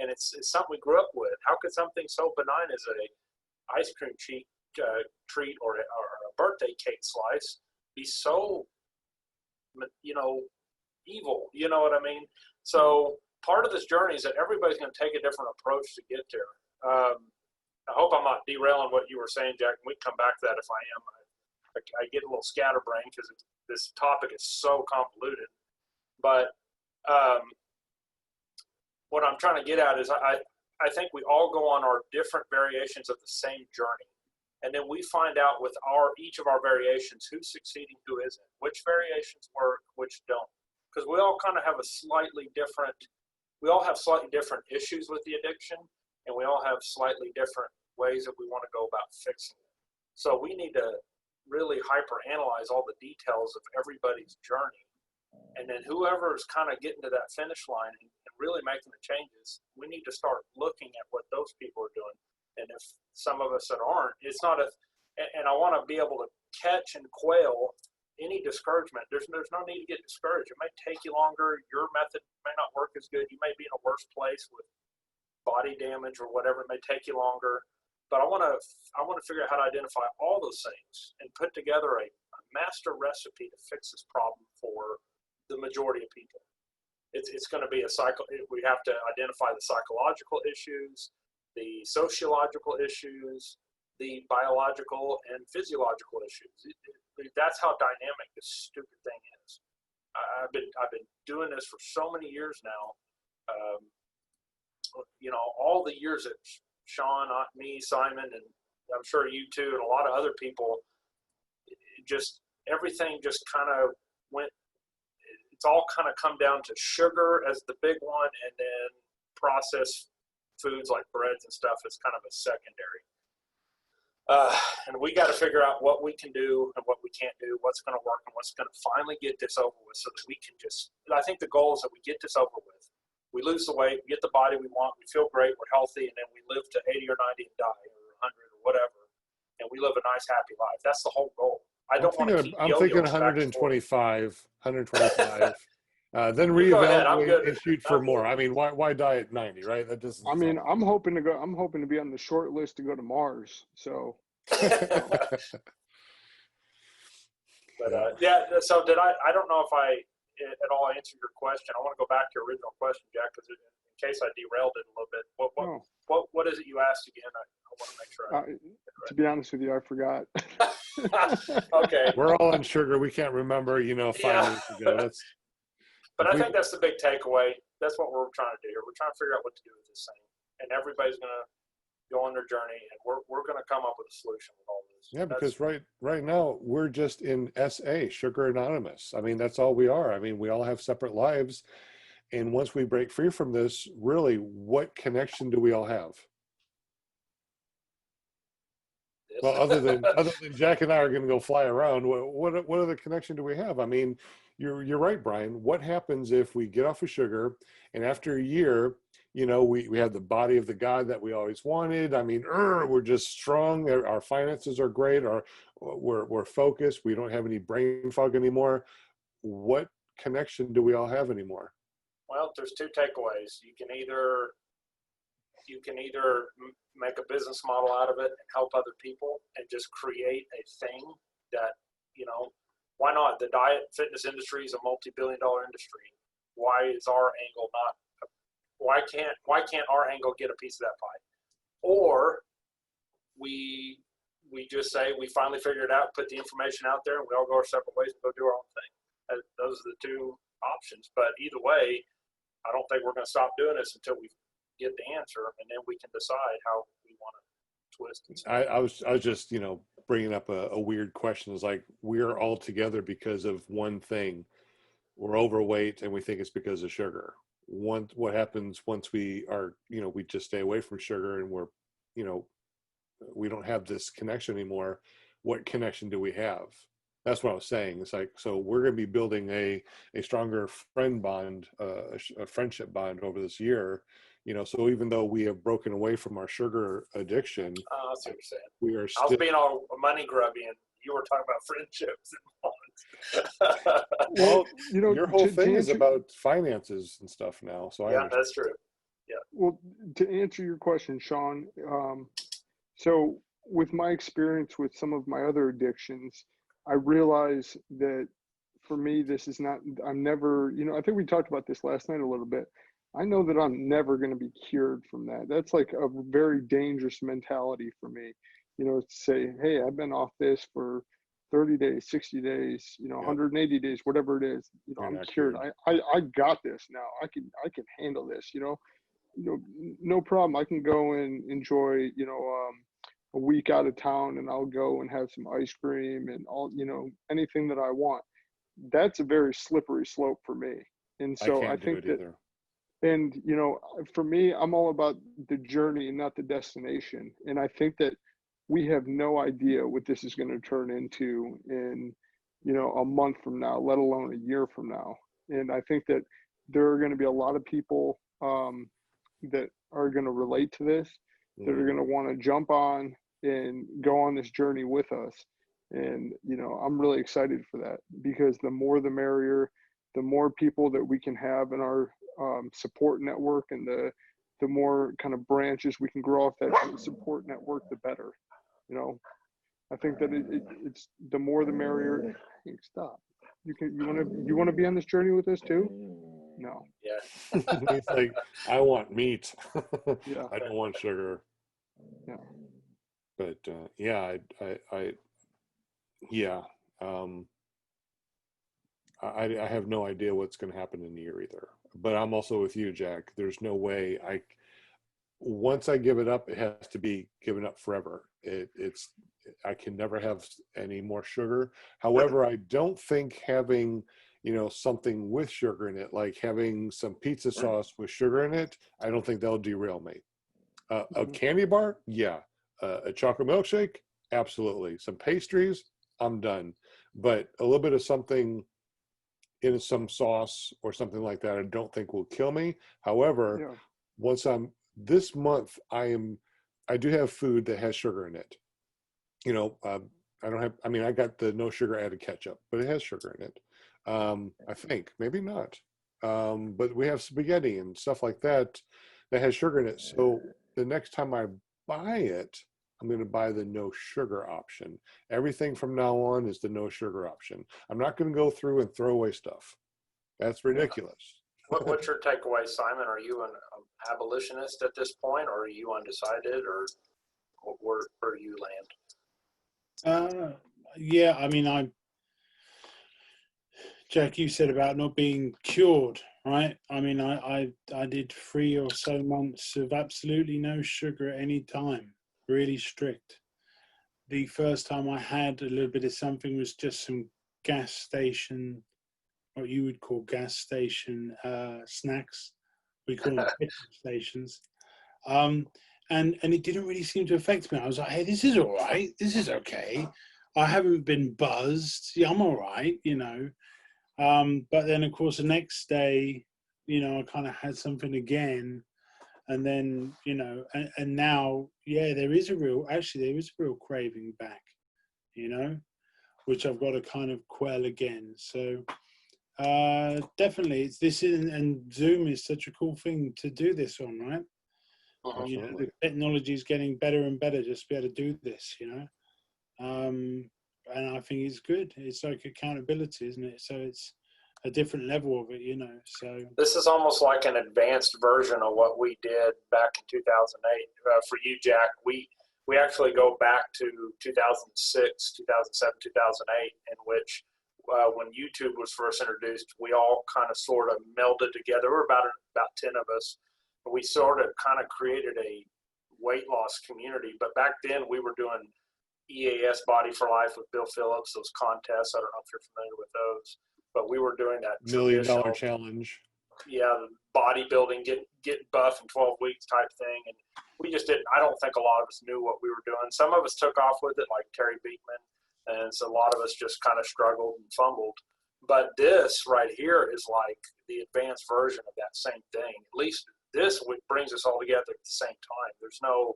and it's something we grew up with. How could something so benign as a ice cream treat or a birthday cake slice be so, you know, evil? You know what I mean? So part of this journey is that everybody's going to take a different approach to get there. I hope I'm not derailing what you were saying, Jack, and we can come back to that if I am. I get a little scatterbrained because this topic is so convoluted. But what I'm trying to get at is I think we all go on our different variations of the same journey. And then we find out with each of our variations who's succeeding, who isn't, which variations work, which don't. Because we all kind of have slightly different issues with the addiction, and we all have slightly different ways that we want to go about fixing it. So we need to really hyper-analyze all the details of everybody's journey. And then whoever is kind of getting to that finish line and really making the changes, we need to start looking at what those people are doing. And if some of us that aren't, it's not and I want to be able to catch and quail any discouragement. There's no need to get discouraged. It may take you longer. Your method may not work as good. You may be in a worse place with body damage or whatever. It may take you longer. But I want to figure out how to identify all those things and put together a master recipe to fix this problem for the majority of people. It's going to be a cycle. We have to identify the psychological issues, the sociological issues, the biological and physiological issues. That's how dynamic this stupid thing is. I've been doing this for so many years now. You know, all the years that Sean, me, Simon, and I'm sure you too, and a lot of other people, everything just kind of went. It's all kind of come down to sugar as the big one, and then processed foods like breads and stuff is kind of a secondary. And we got to figure out what we can do and what we can't do, what's going to work and what's going to finally get this over with so that we can I think the goal is that we get this over with. We lose the weight, we get the body we want, we feel great, we're healthy, and then we live to 80 or 90 and die, or 100 or whatever, and we live a nice, happy life. That's the whole goal. I'm thinking 125. Then You go ahead, I'm reevaluate good. and shoot for more. I mean, why die at 90, right? That doesn't. I mean, I'm hoping to be on the short list to go to Mars. So. But yeah. So I don't know if I at all answered your question. I want to go back to your original question, Jack, because in case I derailed it a little bit. What is it you asked again? I want to make sure. To be honest with you, I forgot. Okay. We're all on sugar. We can't remember, 5 minutes ago. But I think that's the big takeaway. That's what we're trying to do here. We're trying to figure out what to do with this thing. And everybody's going to go on their journey, and we're going to come up with a solution with all this. Yeah, because right now, we're just in SA, Sugar Anonymous. I mean, that's all we are. I mean, we all have separate lives. And once we break free from this, really, what connection do we all have? Well, other than Jack and I are going to go fly around, what other connection do we have? I mean, you're right, Brian. What happens if we get off of sugar and after a year, we have the body of the God that we always wanted? I mean, we're just strong. Our finances are great. We're focused. We don't have any brain fog anymore. What connection do we all have anymore? Well, there's two takeaways. You can either make a business model out of it and help other people and just create a thing that, why not? The diet and fitness industry is a multi-billion-dollar industry. Why is our angle not? Why can't our angle get a piece of that pie? Or we just say we finally figured it out, put the information out there, and we all go our separate ways and go do our own thing. Those are the two options. But either way, I don't think we're going to stop doing this until we get the answer, and then we can decide how we want to twist it. I was just, bringing up a weird question. Is like, we're all together because of one thing. We're overweight and we think it's because of sugar. What happens once we are, we just stay away from sugar and we're, we don't have this connection anymore. What connection do we have? That's what I was saying. It's like, so we're going to be building a stronger friend bond, a friendship bond over this year. So even though we have broken away from our sugar addiction, I see what you're saying. we are I was still. being all money grubby, and you were talking about friendships and bonds. Well, Your whole to thing is answer- about finances and stuff now. So I Yeah, understand. that's true. Well, to answer your question, Sean, so with my experience with some of my other addictions, I realize that for me, this is not, I'm never, I think we talked about this last night a little bit. I know that I'm never going to be cured from that. That's like a very dangerous mentality for me, to say, hey, I've been off this for 30 days, 60 days, 180 days, whatever it is, You're I'm not cured. cured. I got this now. I can handle this, no problem. I can go and enjoy, a week out of town, and I'll go and have some ice cream and all, anything that I want. That's a very slippery slope for me. And so I can't do think it that, either. and, for me, I'm all about the journey and not the destination. And I think that we have no idea what this is going to turn into in, a month from now, let alone a year from now. And I think that there are going to be a lot of people that are going to relate to this, that are going to want to jump on and go on this journey with us. And, I'm really excited for that, because the more the merrier, the more people that we can have in our support network, and the more kind of branches we can grow off that support network, the better. I think that it's the more the merrier. Hey, stop. You want to be on this journey with us too? No. Yeah. He's like, I want meat. Yeah. I don't want sugar. Yeah. But yeah, yeah. I have no idea what's going to happen in the year either. But I'm also with you, Jack. There's no way once I give it up, it has to be given up forever. I can never have any more sugar. However, I don't think having, something with sugar in it, like having some pizza sauce with sugar in it, I don't think that'll derail me. A candy bar, yeah. A chocolate milkshake, absolutely. Some pastries, I'm done. But a little bit of something in some sauce or something like that, I don't think will kill me. However, this month, I do have food that has sugar in it. I got the no sugar added ketchup, but it has sugar in it. I think, maybe not. But we have spaghetti and stuff like that has sugar in it. So the next time I buy it, I'm going to buy the no sugar option. Everything from now on is the no sugar option. I'm not going to go through and throw away stuff. That's ridiculous. What's your takeaway, Simon? Are you an abolitionist at this point, or are you undecided, or where do you land? Yeah, Jack, you said about not being cured, right? I did 3 or so months of absolutely no sugar at any time, really strict. The first time I had a little bit of something was just some gas station, what you would call gas station snacks. We call them petrol stations. And it didn't really seem to affect me. I was like, hey, this is all right. This is okay. I haven't been buzzed. Yeah, I'm all right, But then, of course, the next day, I kind of had something again. And then, and now, yeah, there is a real craving back, which I've got to kind of quell again. So definitely, and Zoom is such a cool thing to do this on, right? The technology is getting better and better just to be able to do this, and I think it's good. It's like accountability, isn't it? So it's a different level of it, so this is almost like an advanced version of what we did back in 2008. For you, Jack, we actually go back to 2006, 2007, 2008, in which when YouTube was first introduced, we all kind of sort of melded together. There were about 10 of us. We sort of kind of created a weight loss community. But back then we were doing EAS Body for Life with Bill Phillips, those contests. I don't know if you're familiar with those, but we were doing that $1 million traditional challenge. Yeah, bodybuilding, get buff in 12 weeks type thing. And we just didn't, I don't think a lot of us knew what we were doing. Some of us took off with it, like Terry Beekman, and so a lot of us just kind of struggled and fumbled. But this right here is like the advanced version of that same thing. At least this brings us all together at the same time. There's no,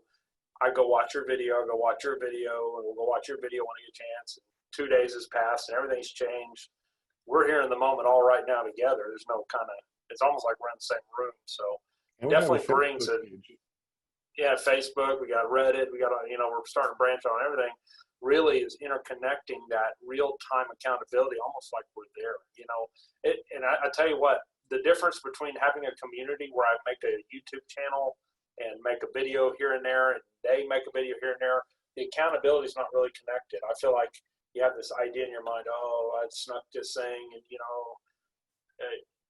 I go watch your video, and we'll go watch your video when I get a chance. 2 days has passed and everything's changed. We're here in the moment all right now together. There's no kind of, it's almost like we're in the same room. So And we have a definitely brings Facebook it. page. Yeah, Facebook, we got Reddit, we got, we're starting to branch on everything. Really is interconnecting that real-time accountability, almost like we're there, And I tell you what, the difference between having a community where I make a YouTube channel and make a video here and there, and they make a video here and there, the accountability is not really connected. I feel like you have this idea in your mind, oh, I snuck this thing, and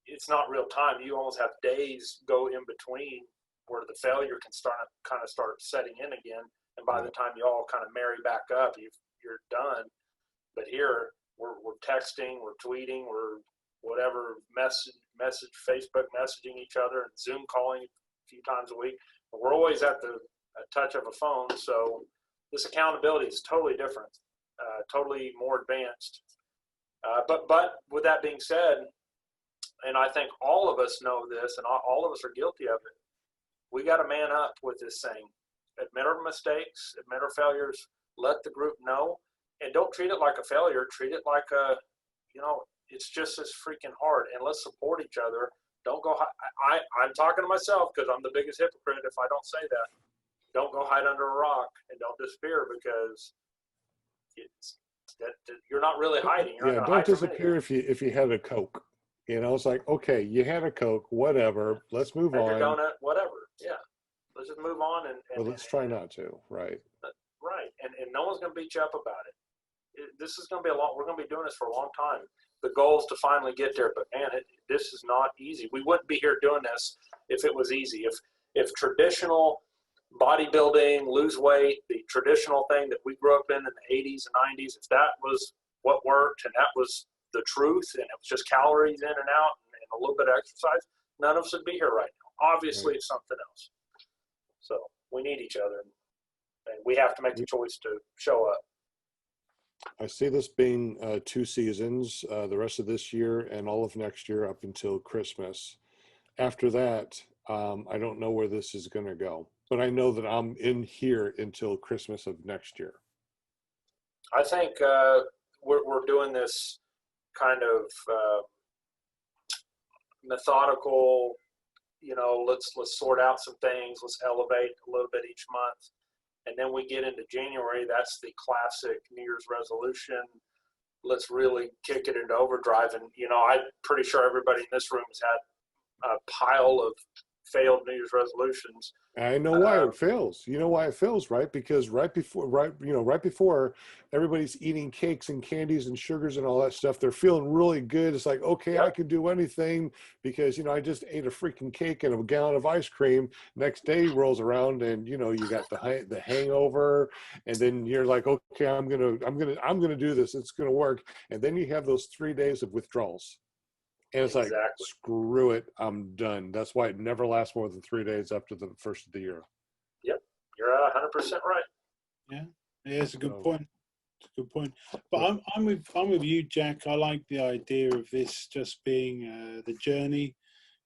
it's not real time. You almost have days go in between where the failure can start setting in again. And by the time you all kind of marry back up, you're done. But here we're texting, we're tweeting, we're whatever message, Facebook messaging each other, and Zoom calling a few times a week. But we're always at the touch of a phone. So this accountability is totally different, totally more advanced. But with that being said, and I think all of us know this, and all of us are guilty of it, we got to man up with this thing. Admit our mistakes, admit our failures, let the group know, and don't treat it like a failure. Treat it like it's just as freaking hard, and let's support each other. Don't go, I'm talking to myself because I'm the biggest hypocrite if I don't say that. Don't go hide under a rock and don't disappear because you're not really hiding. You're not Don't disappear if you had a Coke. It's like, okay, you had a Coke, whatever. Let's move on. Your donut, whatever. Yeah. Let's just move on and let's try not to. Right. Right. And no one's going to beat you up about it. This is going to be we're going to be doing this for a long time. The goal is to finally get there, but man, this is not easy. We wouldn't be here doing this if it was easy. If traditional bodybuilding, lose weight, the traditional thing that we grew up in the 80s and 90s, if that was what worked and that was the truth and it was just calories in and out and a little bit of exercise, none of us would be here right now. Obviously, It's something else. So we need each other, and we have to make the choice to show up. I see this being 2 seasons, the rest of this year and all of next year up until Christmas. After that, I don't know where this is going to go, but I know that I'm in here until Christmas of next year. I think we're doing this kind of methodical, let's sort out some things, let's elevate a little bit each month. And then we get into January, that's the classic New Year's resolution. Let's really kick it into overdrive. And, I'm pretty sure everybody in this room has had a pile of failed New Year's resolutions. I know why it fails. You know why it fails, right? Because right before everybody's eating cakes and candies and sugars and all that stuff, they're feeling really good. It's like, okay, Yep. I can do anything because, I just ate a freaking cake and a gallon of ice cream. Next day rolls around and, you got the hangover, and then you're like, okay, I'm going to do this. It's going to work. And then you have those 3 days of withdrawals. And it's like, screw it, I'm done. That's why it never lasts more than 3 days after the first of the year. Yep, you're 100% right. Yeah, it's a good point. It's a good point. But I'm with you, Jack. I like the idea of this just being the journey.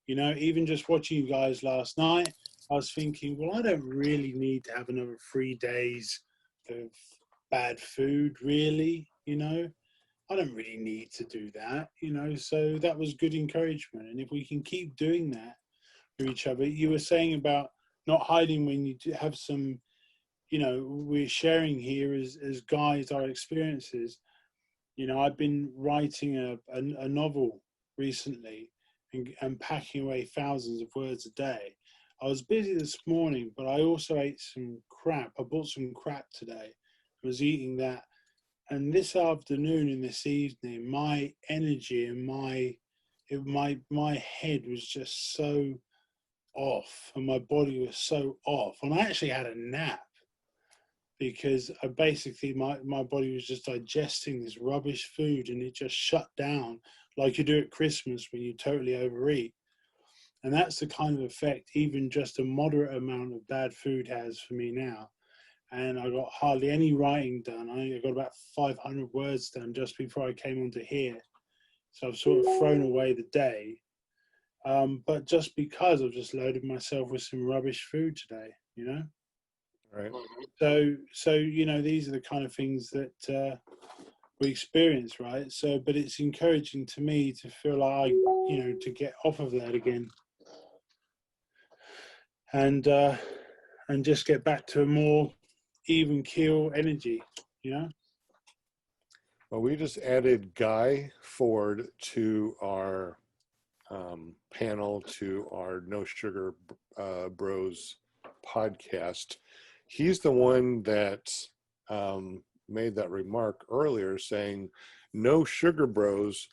Even just watching you guys last night, I was thinking, well, I don't really need to have another 3 days of bad food, really. I don't really need to do that, so that was good encouragement. And if we can keep doing that for each other, you were saying about not hiding when you have some, we're sharing here as guys our experiences. I've been writing a novel recently and packing away thousands of words a day. I was busy this morning, but I also ate some crap. I bought some crap today. I was eating that. this afternoon and this evening, my energy and my head was just so off, and my body was so off. And I actually had a nap because I basically my body was just digesting this rubbish food, and it just shut down like you do at Christmas when you totally overeat. And that's the kind of effect even just a moderate amount of bad food has for me now. And I got hardly any writing done. I got about 500 words done just before I came onto here. So I've sort of thrown away the day. But just because I've just loaded myself with some rubbish food today, you know? Right. So you know, these are the kind of things that we experience, right? So, but it's encouraging to me to feel like, you know, to get off of that again. And just get back to a more even keel energy, you know? Well, we just added Guy Ford to our panel, to our No Sugar Bros podcast. He's the one that made that remark earlier saying, No Sugar Bros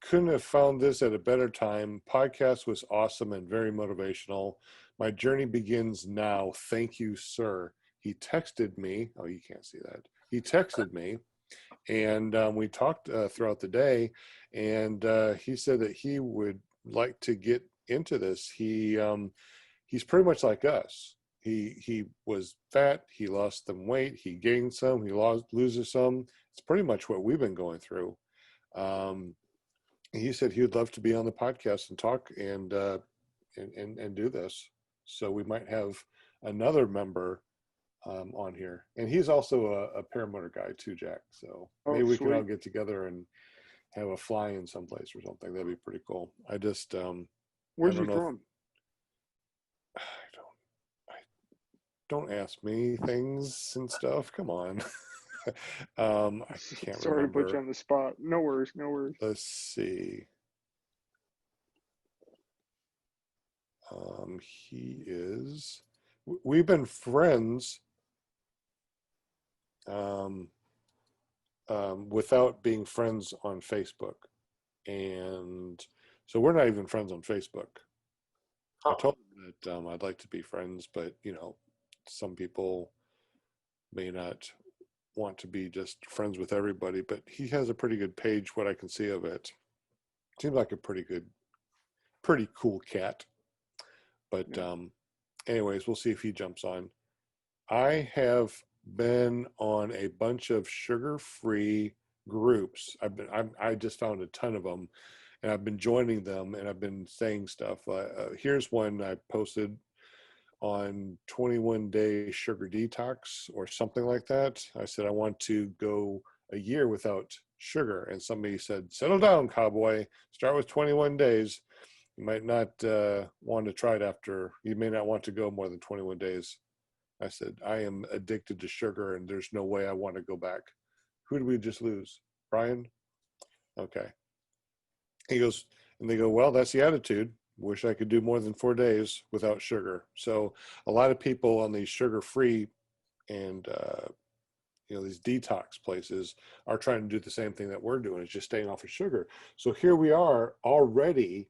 couldn't have found this at a better time. Podcast was awesome and very motivational. My journey begins now. Thank you, sir. He texted me. Oh, you can't see that. He texted me, and we talked throughout the day, and he said that he would like to get into this. He's pretty much like us. He was fat. He lost some weight. He gained some. He loses some. It's pretty much what we've been going through. He said he would love to be on the podcast and talk and do this. So we might have another member on here, and he's also a paramotor guy too, Jack. So maybe we can all get together and have a fly-in someplace or something. That'd be pretty cool. I just Where's he from? Don't ask me things and stuff. Come on. I can't Sorry remember. to put you on the spot. No worries, no worries. Let's see. He is. We've been friends without being friends on Facebook, and so we're not even friends on Facebook. I told him that I'd like to be friends, but you know, some people may not want to be just friends with everybody. But he has a pretty good page, what I can see of it. Seems like a pretty cool cat. But anyways, we'll see if he jumps on. I have been on a bunch of sugar-free groups. I just found a ton of them, and I've been joining them, and I've been saying stuff. Here's one I posted on 21-day sugar detox or something like that. I said I want to go a year without sugar, and somebody said, "Settle down, cowboy. Start with 21 days. You might not want to try it after. You may not want to go more than 21 days." I said, I am addicted to sugar, and there's no way I want to go back. Who did we just lose? Brian? Okay. He goes, and they go, well, that's the attitude. Wish I could do more than 4 days without sugar. So a lot of people on these sugar-free and, you know, these detox places are trying to do the same thing that we're doing, is just staying off of sugar. So here we are already,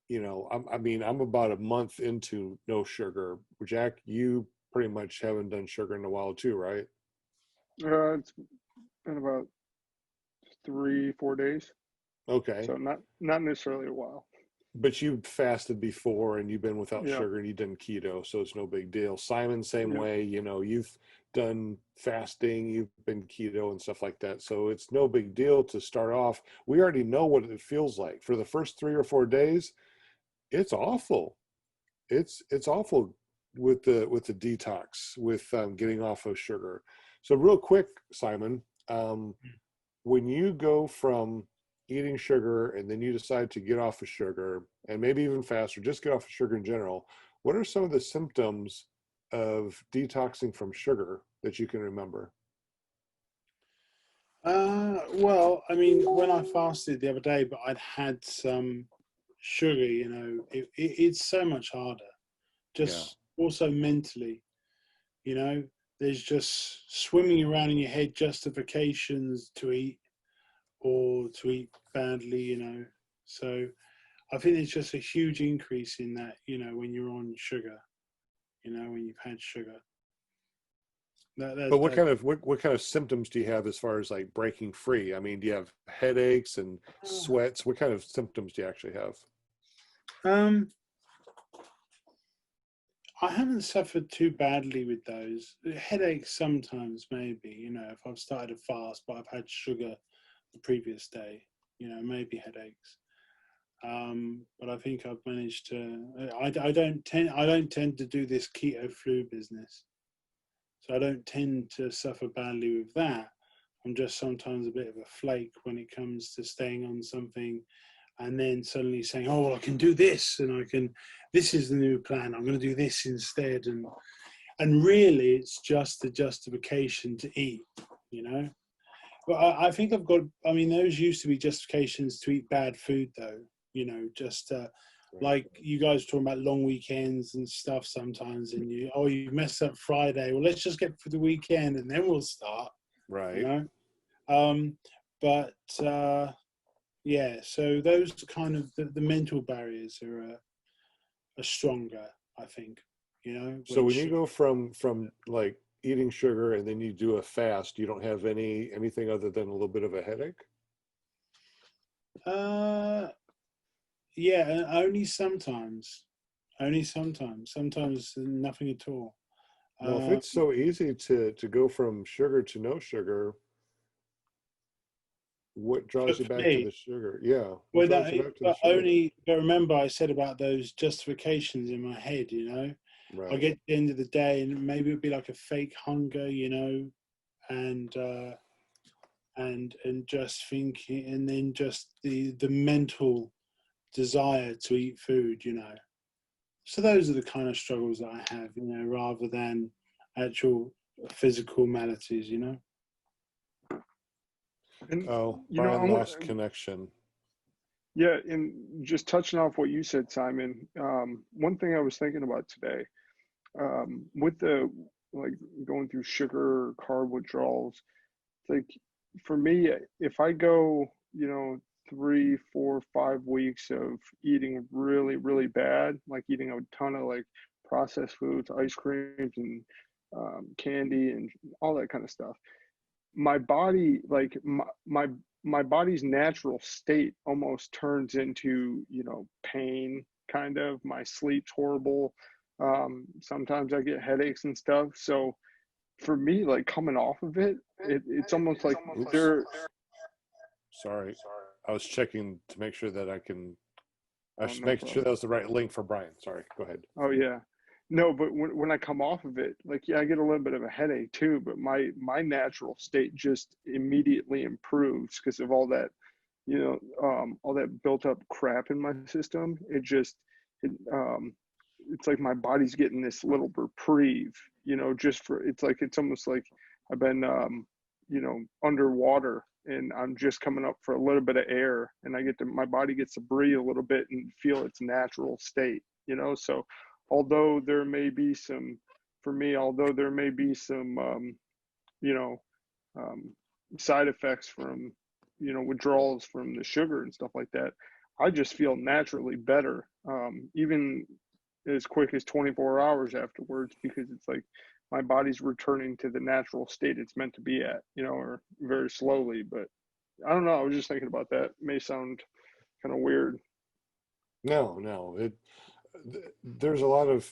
you know, I'm about a month into no sugar. Jack, you pretty much haven't done sugar in a while too, right? It's been about 3-4 days. Okay. So not necessarily a while. But you fasted before, and you've been without sugar, and you've done keto, so it's no big deal. Simon, same way. You know, you've done fasting, you've been keto and stuff like that, so it's no big deal to start off. We already know what it feels like. For the first 3 or 4 days, it's awful. It's awful with the detox, with getting off of sugar. So real quick, Simon, when you go from eating sugar and then you decide to get off of sugar, and maybe even faster, just get off of sugar in general, what are some of the symptoms of detoxing from sugar that you can remember? Well, I mean, when I fasted the other day, but I'd had some sugar, you know, it's so much harder. Just also mentally, you know, there's just swimming around in your head justifications to eat or to eat badly, you know. So I think there's just a huge increase in that, you know, when you're on sugar, you know, when you've had sugar. But what That kind of what kind of symptoms do you have as far as like breaking free? I mean, do you have headaches and sweats? What kind of symptoms do you actually have? um, I haven't suffered too badly with those. Headaches sometimes, maybe, you know, if I've started a fast but I've had sugar the previous day, you know, maybe headaches. But I think I've managed to. I don't tend to do this keto flu business, so I don't tend to suffer badly with that. I'm just sometimes a bit of a flake when it comes to staying on something and then suddenly saying, oh, well, I can do this and I can, this is the new plan. I'm going to do this instead. And really it's just the justification to eat, you know? But I think I've got, I mean, those used to be justifications to eat bad food though, you know, just like you guys were talking about long weekends and stuff sometimes and you messed up Friday. Well, let's just get for the weekend and then we'll start, Right. you know? But yeah, so those kind of the mental barriers are stronger, I think. You know. So when you go from like eating sugar and then you do a fast, you don't have anything other than a little bit of a headache? Yeah, only sometimes. Only sometimes. Sometimes nothing at all. Well, if it's so easy to go from sugar to no sugar, what draws For you back to me, the sugar? Yeah, what well, draws you back to the but sugar? remember I said about those justifications in my head. You know, I Right. get to the end of the day and maybe it'd be like a fake hunger. You know, and and just thinking, and then just the mental desire to eat food, you know. So those are the kind of struggles that I have, you know, rather than actual physical maladies, you know. And Oh, you know, Brian lost connection. yeah, and just touching off what you said, Simon. One thing I was thinking about today, with the like going through sugar or carb withdrawals, like for me, if I go, you know, 3, 4, 5 weeks of eating really, really bad, like eating a ton of like processed foods, ice creams, and candy, and all that kind of stuff, my body, like my body's natural state almost turns into, you know, pain. Kind of, my sleep's horrible. Sometimes I get headaches and stuff. So for me, like coming off of it, it's almost like Oops. there. Sorry. I was checking to make sure that I Oh, was no making sure problem. that was the right link for Brian. Sorry. Go ahead. Oh yeah. No, but when I come off of it, like yeah, I get a little bit of a headache too, but my natural state just immediately improves because of all that, you know, all that built up crap in my system. It's like my body's getting this little reprieve, you know, just for, it's like, it's almost like I've been, you know, underwater and I'm just coming up for a little bit of air and my body gets to breathe a little bit and feel its natural state, you know? So although there may be some, for me, although there may be some, you know, um, side effects from, you know, withdrawals from the sugar and stuff like that, I just feel naturally better, even as quick as 24 hours afterwards, because it's like my body's returning to the natural state it's meant to be at, you know, or very slowly. But I don't know. I was just thinking about that. It may sound kind of weird. No. There's a lot of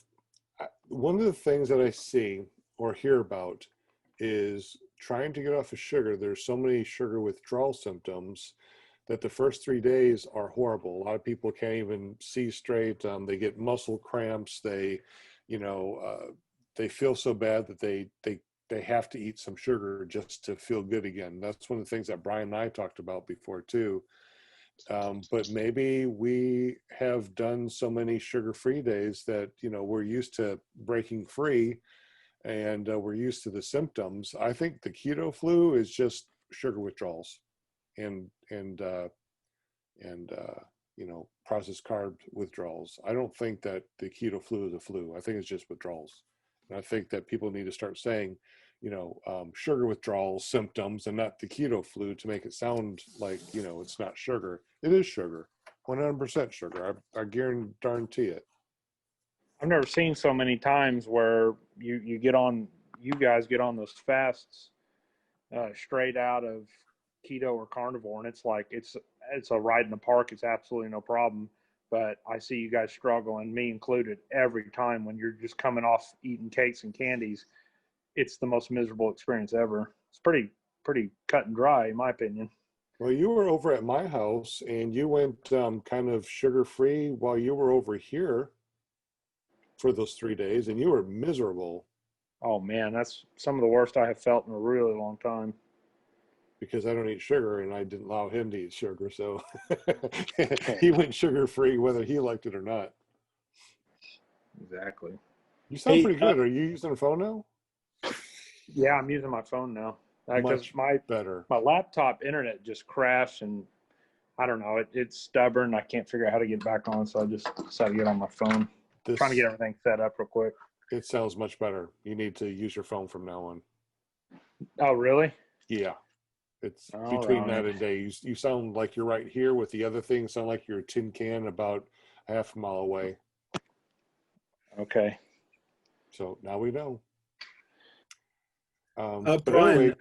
one of the things that I see or hear about is trying to get off of sugar. There's so many sugar withdrawal symptoms that the first 3 days are horrible. A lot of people can't even see straight. They get muscle cramps. You know, they feel so bad that they have to eat some sugar just to feel good again. That's one of the things that Brian and I talked about before too. But maybe we have done so many sugar-free days that, you know, we're used to breaking free and we're used to the symptoms. I think the keto flu is just sugar withdrawals and you know, processed carb withdrawals. I don't think that the keto flu is a flu. I think it's just withdrawals. And I think that people need to start saying, sugar withdrawal symptoms and not the keto flu to make it sound like, it's not sugar. It is sugar, 100% sugar. I guarantee it. I've never seen so many times where you guys get on those fasts straight out of keto or carnivore, and it's like it's a ride in the park. It's absolutely no problem. But I see you guys struggle, and me included, every time when you're just coming off eating cakes and candies. It's the most miserable experience ever. It's pretty cut and dry, in my opinion. Well, you were over at my house, and you went kind of sugar-free while you were over here for those 3 days, and you were miserable. Oh man, that's some of the worst I have felt in a really long time. Because I don't eat sugar, and I didn't allow him to eat sugar, so he went sugar-free whether he liked it or not. Exactly. You sound pretty good. Are you using a phone now? Yeah, I'm using my phone now because Much better. My laptop internet just crashed, and I don't know. It's stubborn. I can't figure out how to get back on, so I just decided to get on my phone. Trying to get everything set up real quick. It sounds much better. You need to use your phone from now on. Oh, really? Yeah. It's All between right. night and day. You sound like you're right here with the other thing. Sound like you're a tin can about half a mile away. Okay. So now we know. Brian,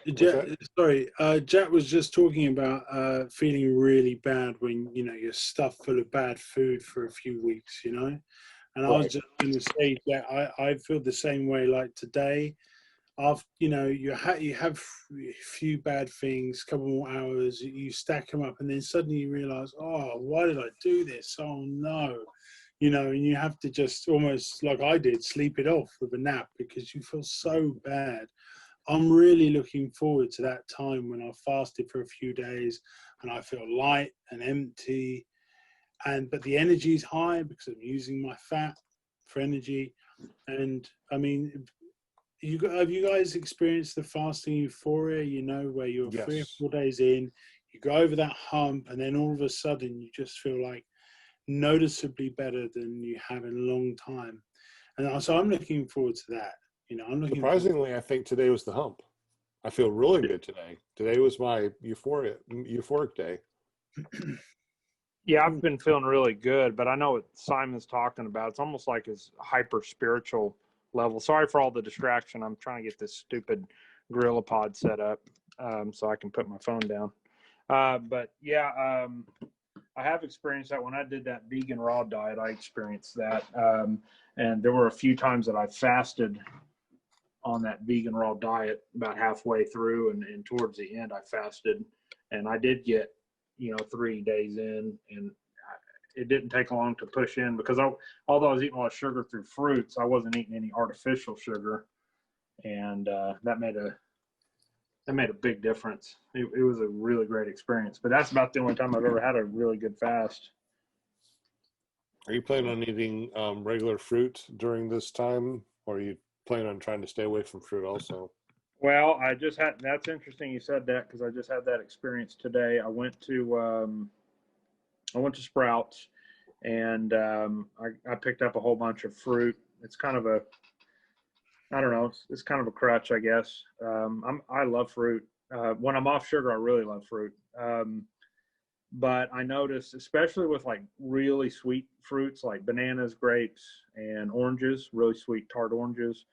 anyway, Jack was just talking about feeling really bad when you're stuffed full of bad food for a few weeks, and I was just going to say that I feel the same way. Like today, after you have a few bad things, couple more hours, you stack them up, and then suddenly you realize, oh, why did I do this? Oh no. And you have to just almost, like I did, sleep it off with a nap because you feel so bad. I'm really looking forward to that time when I've fasted for a few days and I feel light and empty, but the energy is high because I'm using my fat for energy. And I mean, have you guys experienced the fasting euphoria? Where you're 3 or 4 days in, you go over that hump, and then all of a sudden you just feel like noticeably better than you have in a long time. And so I'm looking forward to that. Surprisingly, I think today was the hump. I feel really good today. Today was my euphoric day. Yeah, I've been feeling really good, but I know what Simon's talking about. It's almost like his hyper spiritual level. Sorry for all the distraction. I'm trying to get this stupid GorillaPod set up so I can put my phone down. But yeah, I have experienced that. When I did that vegan raw diet, I experienced that. And there were a few times that I fasted on that vegan raw diet about halfway through, and towards the end I fasted, and I did get 3 days in, and it didn't take long to push in because although I was eating a lot of sugar through fruits, I wasn't eating any artificial sugar, and that made a big difference. It was a really great experience, but that's about the only time I've ever had a really good fast. Are you planning on eating regular fruit during this time, or are you planning on trying to stay away from fruit also? Well, that's interesting you said that, because I just had that experience today. I went to Sprouts, and I picked up a whole bunch of fruit. It's kind of I don't know, it's kind of a crutch, I guess. I love fruit. When I'm off sugar, I really love fruit. But I noticed, especially with like really sweet fruits like bananas, grapes, and oranges, really sweet tart oranges,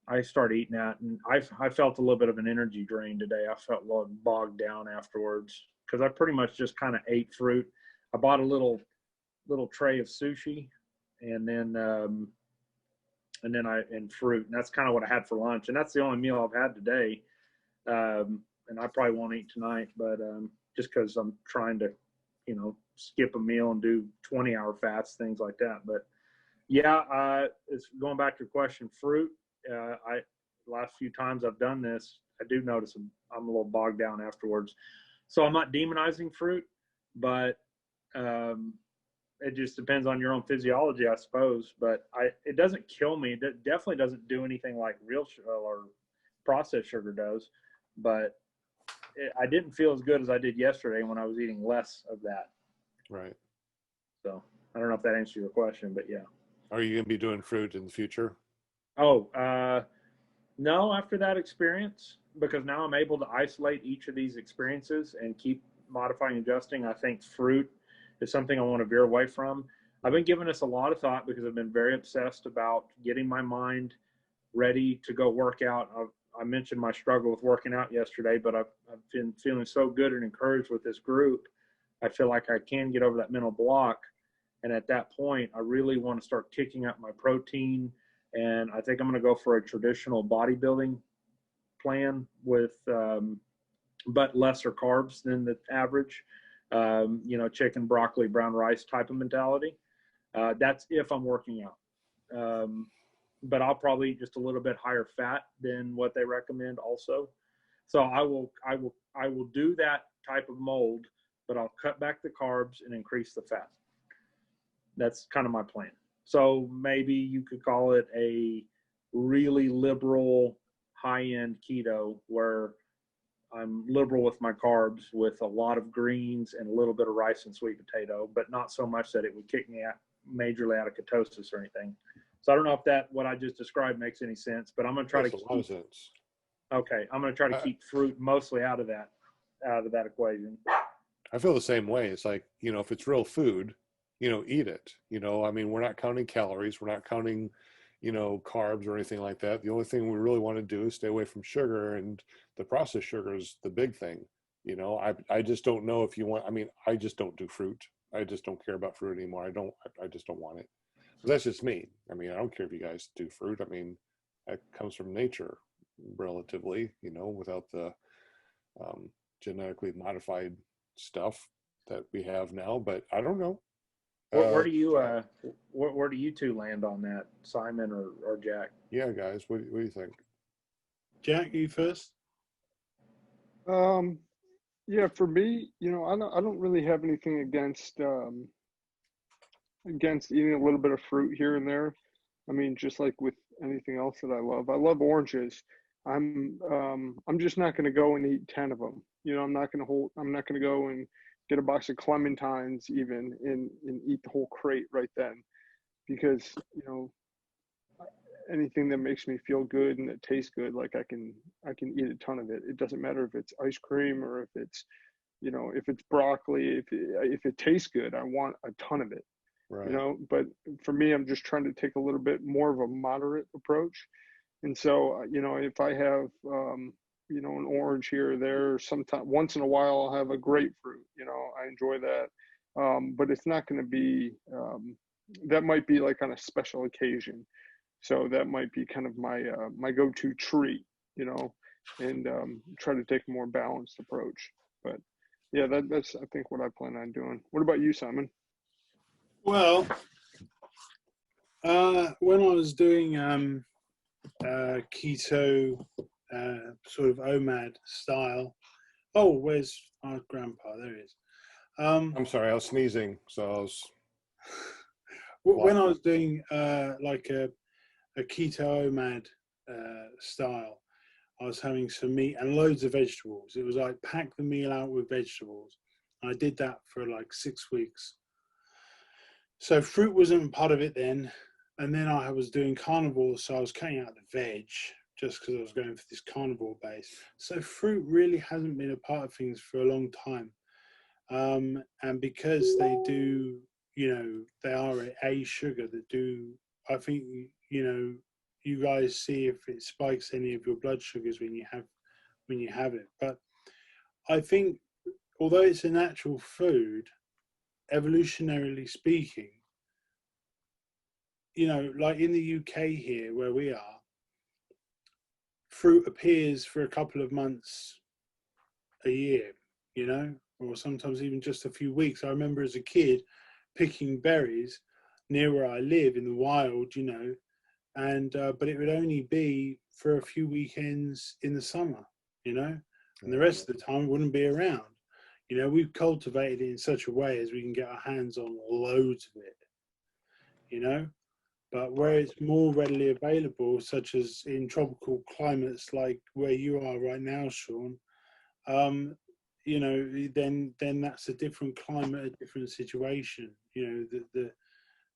I started eating that, and I felt a little bit of an energy drain today. I felt a little bogged down afterwards because I pretty much just kind of ate fruit. I bought a little tray of sushi, and then fruit, and that's kind of what I had for lunch, and that's the only meal I've had today. And I probably won't eat tonight, but just because I'm trying to, skip a meal and do 20-hour fasts, things like that. But yeah, it's going back to your question, fruit. The last few times I've done this, I do notice I'm a little bogged down afterwards. So I'm not demonizing fruit, but it just depends on your own physiology, I suppose. But it doesn't kill me. It definitely doesn't do anything like real or processed sugar does. But I didn't feel as good as I did yesterday when I was eating less of that. Right. So I don't know if that answers your question, but yeah. Are you going to be doing fruit in the future? Oh, no, after that experience, because now I'm able to isolate each of these experiences and keep modifying, adjusting. I think fruit is something I want to veer away from. I've been giving this a lot of thought because I've been very obsessed about getting my mind ready to go work out. I mentioned my struggle with working out yesterday, but I've been feeling so good and encouraged with this group. I feel like I can get over that mental block. And at that point, I really want to start kicking up my protein. And I think I'm going to go for a traditional bodybuilding plan with, but lesser carbs than the average, chicken, broccoli, brown rice type of mentality. That's if I'm working out. But I'll probably eat just a little bit higher fat than what they recommend also. So I will do that type of mold, but I'll cut back the carbs and increase the fat. That's kind of my plan. So maybe you could call it a really liberal high-end keto where I'm liberal with my carbs with a lot of greens and a little bit of rice and sweet potato, but not so much that it would kick me out majorly out of ketosis or anything. So I don't know if that what I just described makes any sense, but I'm going to try to Makes a lot of sense. okay, I'm going to try to keep fruit mostly out of that equation. I feel the same way. It's like, if it's real food, eat it. I mean, we're not counting calories. We're not counting, carbs or anything like that. The only thing we really want to do is stay away from sugar, and the processed sugar is the big thing. I just don't know if you want, I mean, I just don't do fruit. I just don't care about fruit anymore. I just don't want it. But that's just me. I mean, I don't care if you guys do fruit. I mean, that comes from nature relatively, without the genetically modified stuff that we have now, but I don't know. Where do you two land on that, Simon or Jack? Yeah, guys, what do you think? Jack, you first. Yeah, for me, I don't really have anything against eating a little bit of fruit here and there. I mean, just like with anything else that I love oranges. I'm just not going to go and eat 10 of them. I'm not going to go and get a box of clementines even and eat the whole crate right then, because anything that makes me feel good and that tastes good, like I can eat a ton of it. It doesn't matter if it's ice cream or if it's if it's broccoli. If it tastes good, I want a ton of it. Right. But for me, I'm just trying to take a little bit more of a moderate approach. And so, if I have, an orange here or there, sometime once in a while, I'll have a grapefruit. I enjoy that. But it's not going to be, that might be like on a special occasion. So that might be kind of my go-to treat, and try to take a more balanced approach. But yeah, that's I think what I plan on doing. What about you, Simon? Well, when I was doing keto sort of OMAD style. Oh, where's our grandpa? There he is. I'm sorry, I was sneezing, so I was. When I was doing like a keto OMAD style, I was having some meat and loads of vegetables. It was like pack the meal out with vegetables. I did that for like 6 weeks. So fruit wasn't part of it then. And then I was doing carnivore, so I was cutting out the veg just because I was going for this carnivore base. So fruit really hasn't been a part of things for a long time. And because they do, they are a sugar that do, I think, you guys see if it spikes any of your blood sugars when you have it. But I think although it's a natural food, evolutionarily speaking, like in the UK here where we are, fruit appears for a couple of months a year, or sometimes even just a few weeks. I remember as a kid picking berries near where I live in the wild, and but it would only be for a few weekends in the summer, and the rest of the time it wouldn't be around. We've cultivated it in such a way as we can get our hands on loads of it, but where it's more readily available, such as in tropical climates like where you are right now, Sean, then that's a different climate, a different situation.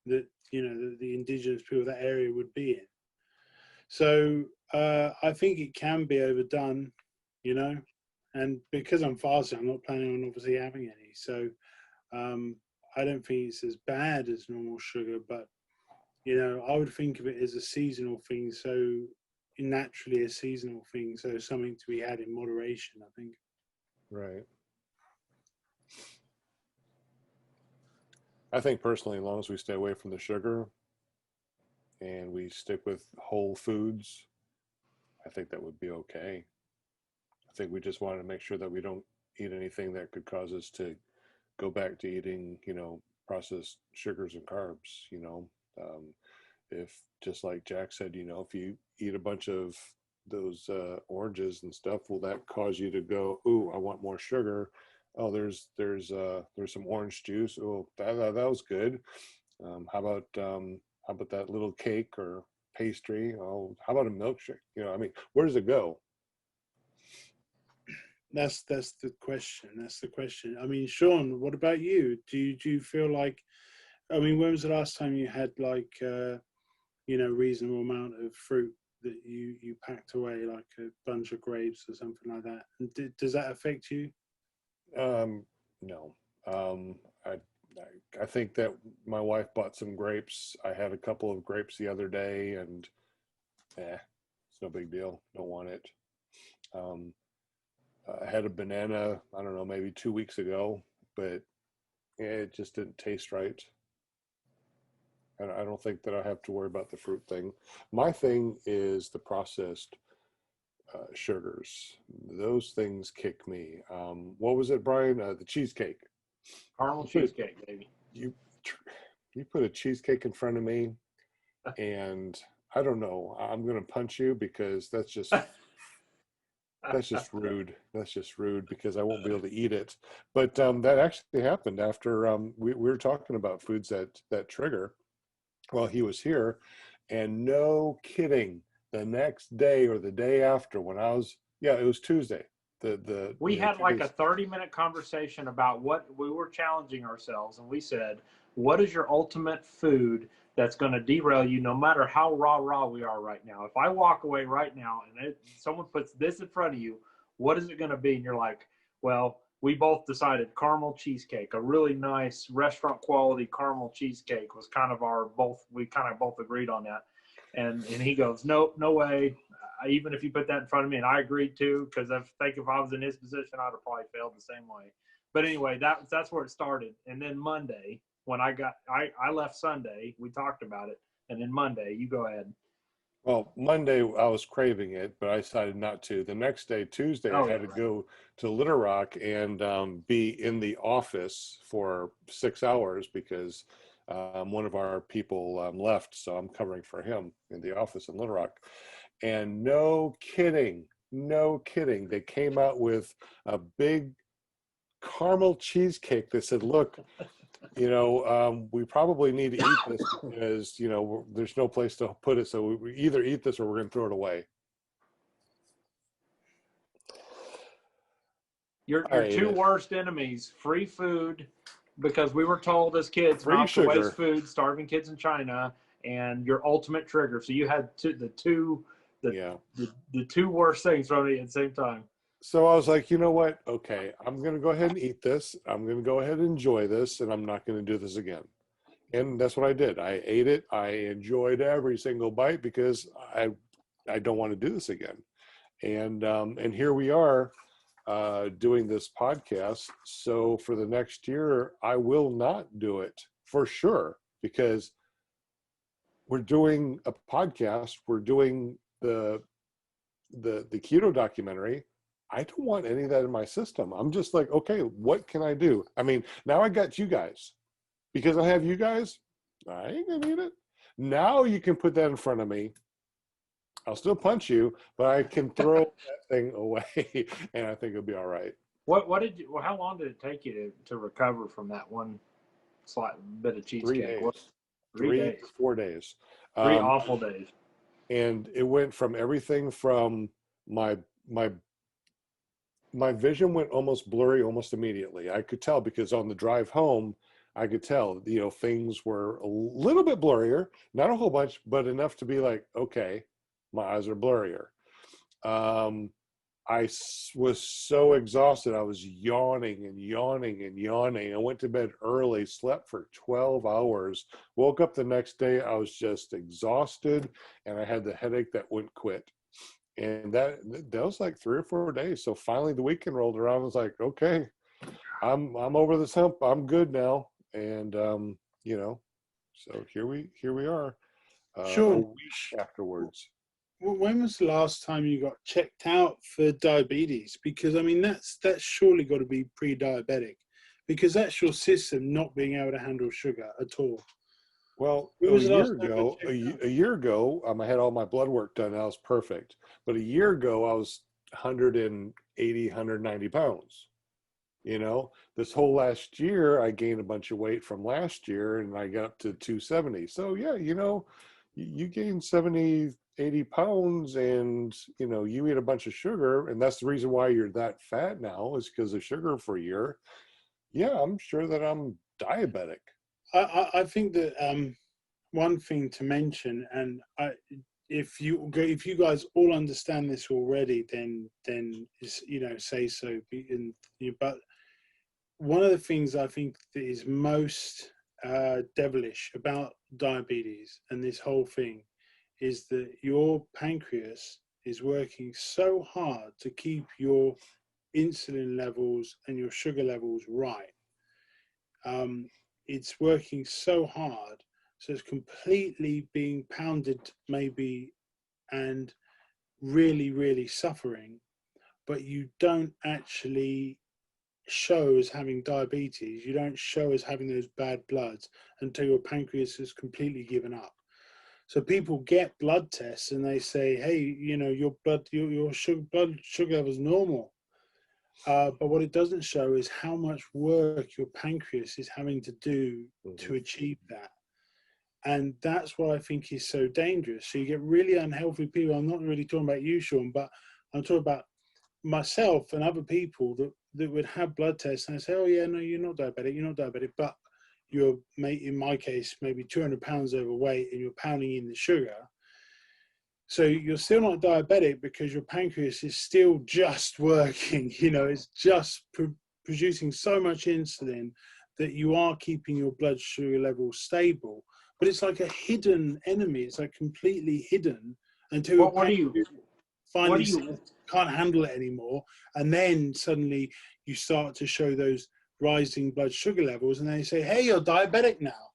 that the indigenous people of that area would be in. So I think it can be overdone, and because I'm fasting, I'm not planning on obviously having any. So I don't think it's as bad as normal sugar, but I would think of it as a seasonal thing. So naturally a seasonal thing. So something to be had in moderation, I think. Right. I think personally, as long as we stay away from the sugar and we stick with whole foods, I think that would be okay. I think we just want to make sure that we don't eat anything that could cause us to go back to eating, processed sugars and carbs. If just like Jack said, if you eat a bunch of those oranges and stuff, will that cause you to go, ooh, I want more sugar? Oh, there's some orange juice. Oh, that was good. How about that little cake or pastry? Oh, how about a milkshake? Where does it go? That's the question. That's the question. I mean, Sean, what about you? Do you feel like? I mean, when was the last time you had like reasonable amount of fruit that you packed away, like a bunch of grapes or something like that? And does that affect you? No. I think that my wife bought some grapes. I had a couple of grapes the other day, and it's no big deal. Don't want it. I had a banana, I don't know, maybe 2 weeks ago, but it just didn't taste right. And I don't think that I have to worry about the fruit thing. My thing is the processed sugars. Those things kick me. What was it, Brian? The cheesecake. Caramel cheesecake, baby. You put a cheesecake in front of me, and I don't know. I'm gonna punch you because that's just rude. That's just rude because I won't be able to eat it. But that actually happened after we were talking about foods that trigger while he was here, and no kidding, the next day or the day after when it was Tuesday. We had like a 30-minute conversation about what we were challenging ourselves, and we said, what is your ultimate food that's going to derail you no matter how raw we are right now? If I walk away right now and someone puts this in front of you, what is it going to be? And you're like, well, we both decided caramel cheesecake, a really nice restaurant quality caramel cheesecake was we kind of both agreed on that. And he goes, no way. Even if you put that in front of me, and I agreed too, because if I was in his position, I'd have probably failed the same way. But anyway, that's where it started. And then Monday, when I left Sunday, we talked about it. And then Monday, you go ahead. Well, Monday I was craving it, but I decided not to. The next day, Tuesday, I had to go to Little Rock and be in the office for 6 hours because one of our people left, so I'm covering for him in the office in Little Rock. And no kidding, they came out with a big caramel cheesecake. They said, look, we probably need to eat this because, there's no place to put it. So we either eat this or we're going to throw it away. Your two worst enemies, free food, because we were told as kids free not sugar. To waste food, starving kids in China, and your ultimate trigger. So you had the two worst things thrown at you at the same time. So I was like, you know what? Okay, I'm going to go ahead and eat this. I'm going to go ahead and enjoy this, and I'm not going to do this again. And that's what I did. I ate it. I enjoyed every single bite because I don't want to do this again. And here we are doing this podcast. So for the next year, I will not do it for sure because we're doing a podcast. We're doing the keto documentary. I don't want any of that in my system. I'm just like, okay, what can I do? I mean, now I got you guys. Because I have you guys, I ain't gonna eat it. Now you can put that in front of me. I'll still punch you, but I can throw that thing away, and I think it'll be all right. How long did it take you to recover from that one slight bit of cheesecake? 3 days. 3 days. 4 days. 3 awful days. And it went from everything from my vision went almost blurry almost immediately. I could tell because on the drive home, I could tell, things were a little bit blurrier, not a whole bunch, but enough to be like, okay, my eyes are blurrier. Was so exhausted. I was yawning and yawning and yawning. I went to bed early, slept for 12 hours, woke up the next day. I was just exhausted, and I had the headache that wouldn't quit. And that was like 3 or 4 days. So finally the weekend rolled around. I was like, okay, I'm over this hump. I'm good now. And so here we are. Sure. A week afterwards. When was the last time you got checked out for diabetes? Because I mean, that's surely got to be pre-diabetic, because that's your system not being able to handle sugar at all. Well, When a was the last year time you ago, got checked out? a year ago, I had all my blood work done. I was perfect. But a year ago, I was 180, 190 pounds. This whole last year, I gained a bunch of weight from last year, and I got up to 270. So yeah, you gain 70, 80 pounds, and you eat a bunch of sugar, and that's the reason why you're that fat now, is because of sugar for a year. Yeah, I'm sure that I'm diabetic. I think that one thing to mention, and if you guys all understand this already, then say so. But one of the things I think that is most devilish about diabetes and this whole thing is that your pancreas is working so hard to keep your insulin levels and your sugar levels right. It's working so hard, so it's completely being pounded maybe, and really, really suffering, but you don't actually show as having diabetes. You don't show as having those bad bloods until your pancreas has completely given up. So people get blood tests and they say, hey, your blood sugar level is normal. But what it doesn't show is how much work your pancreas is having to do to achieve that. And that's what I think is so dangerous. So you get really unhealthy people. I'm not really talking about you, Sean, but I'm talking about myself and other people that would have blood tests and I say, oh yeah, no, you're not diabetic, but you're, in my case, maybe 200 pounds overweight and you're pounding in the sugar. So you're still not diabetic because your pancreas is still just working, it's just producing so much insulin that you are keeping your blood sugar level stable. But it's like a hidden enemy. It's like completely hidden until your pancreas finally can't handle it anymore. And then suddenly you start to show those rising blood sugar levels and they say, hey, you're diabetic now.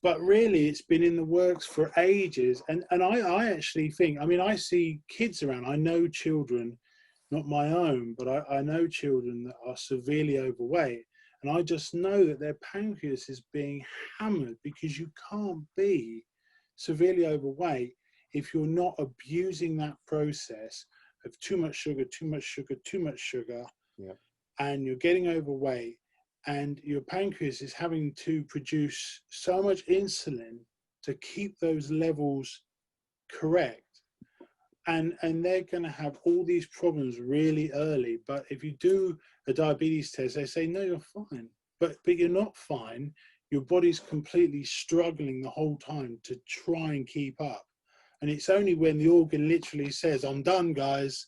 But really, it's been in the works for ages. And I actually think, I see kids around. I know children, not my own, but I know children that are severely overweight. And I just know that their pancreas is being hammered, because you can't be severely overweight if you're not abusing that process of too much sugar, Yeah. and you're getting overweight. And your pancreas is having to produce so much insulin to keep those levels correct. And they're going to have all these problems really early. But if you do a diabetes test, they say, no, you're fine. But you're not fine. Your body's completely struggling the whole time to try and keep up. And it's only when the organ literally says, I'm done, guys.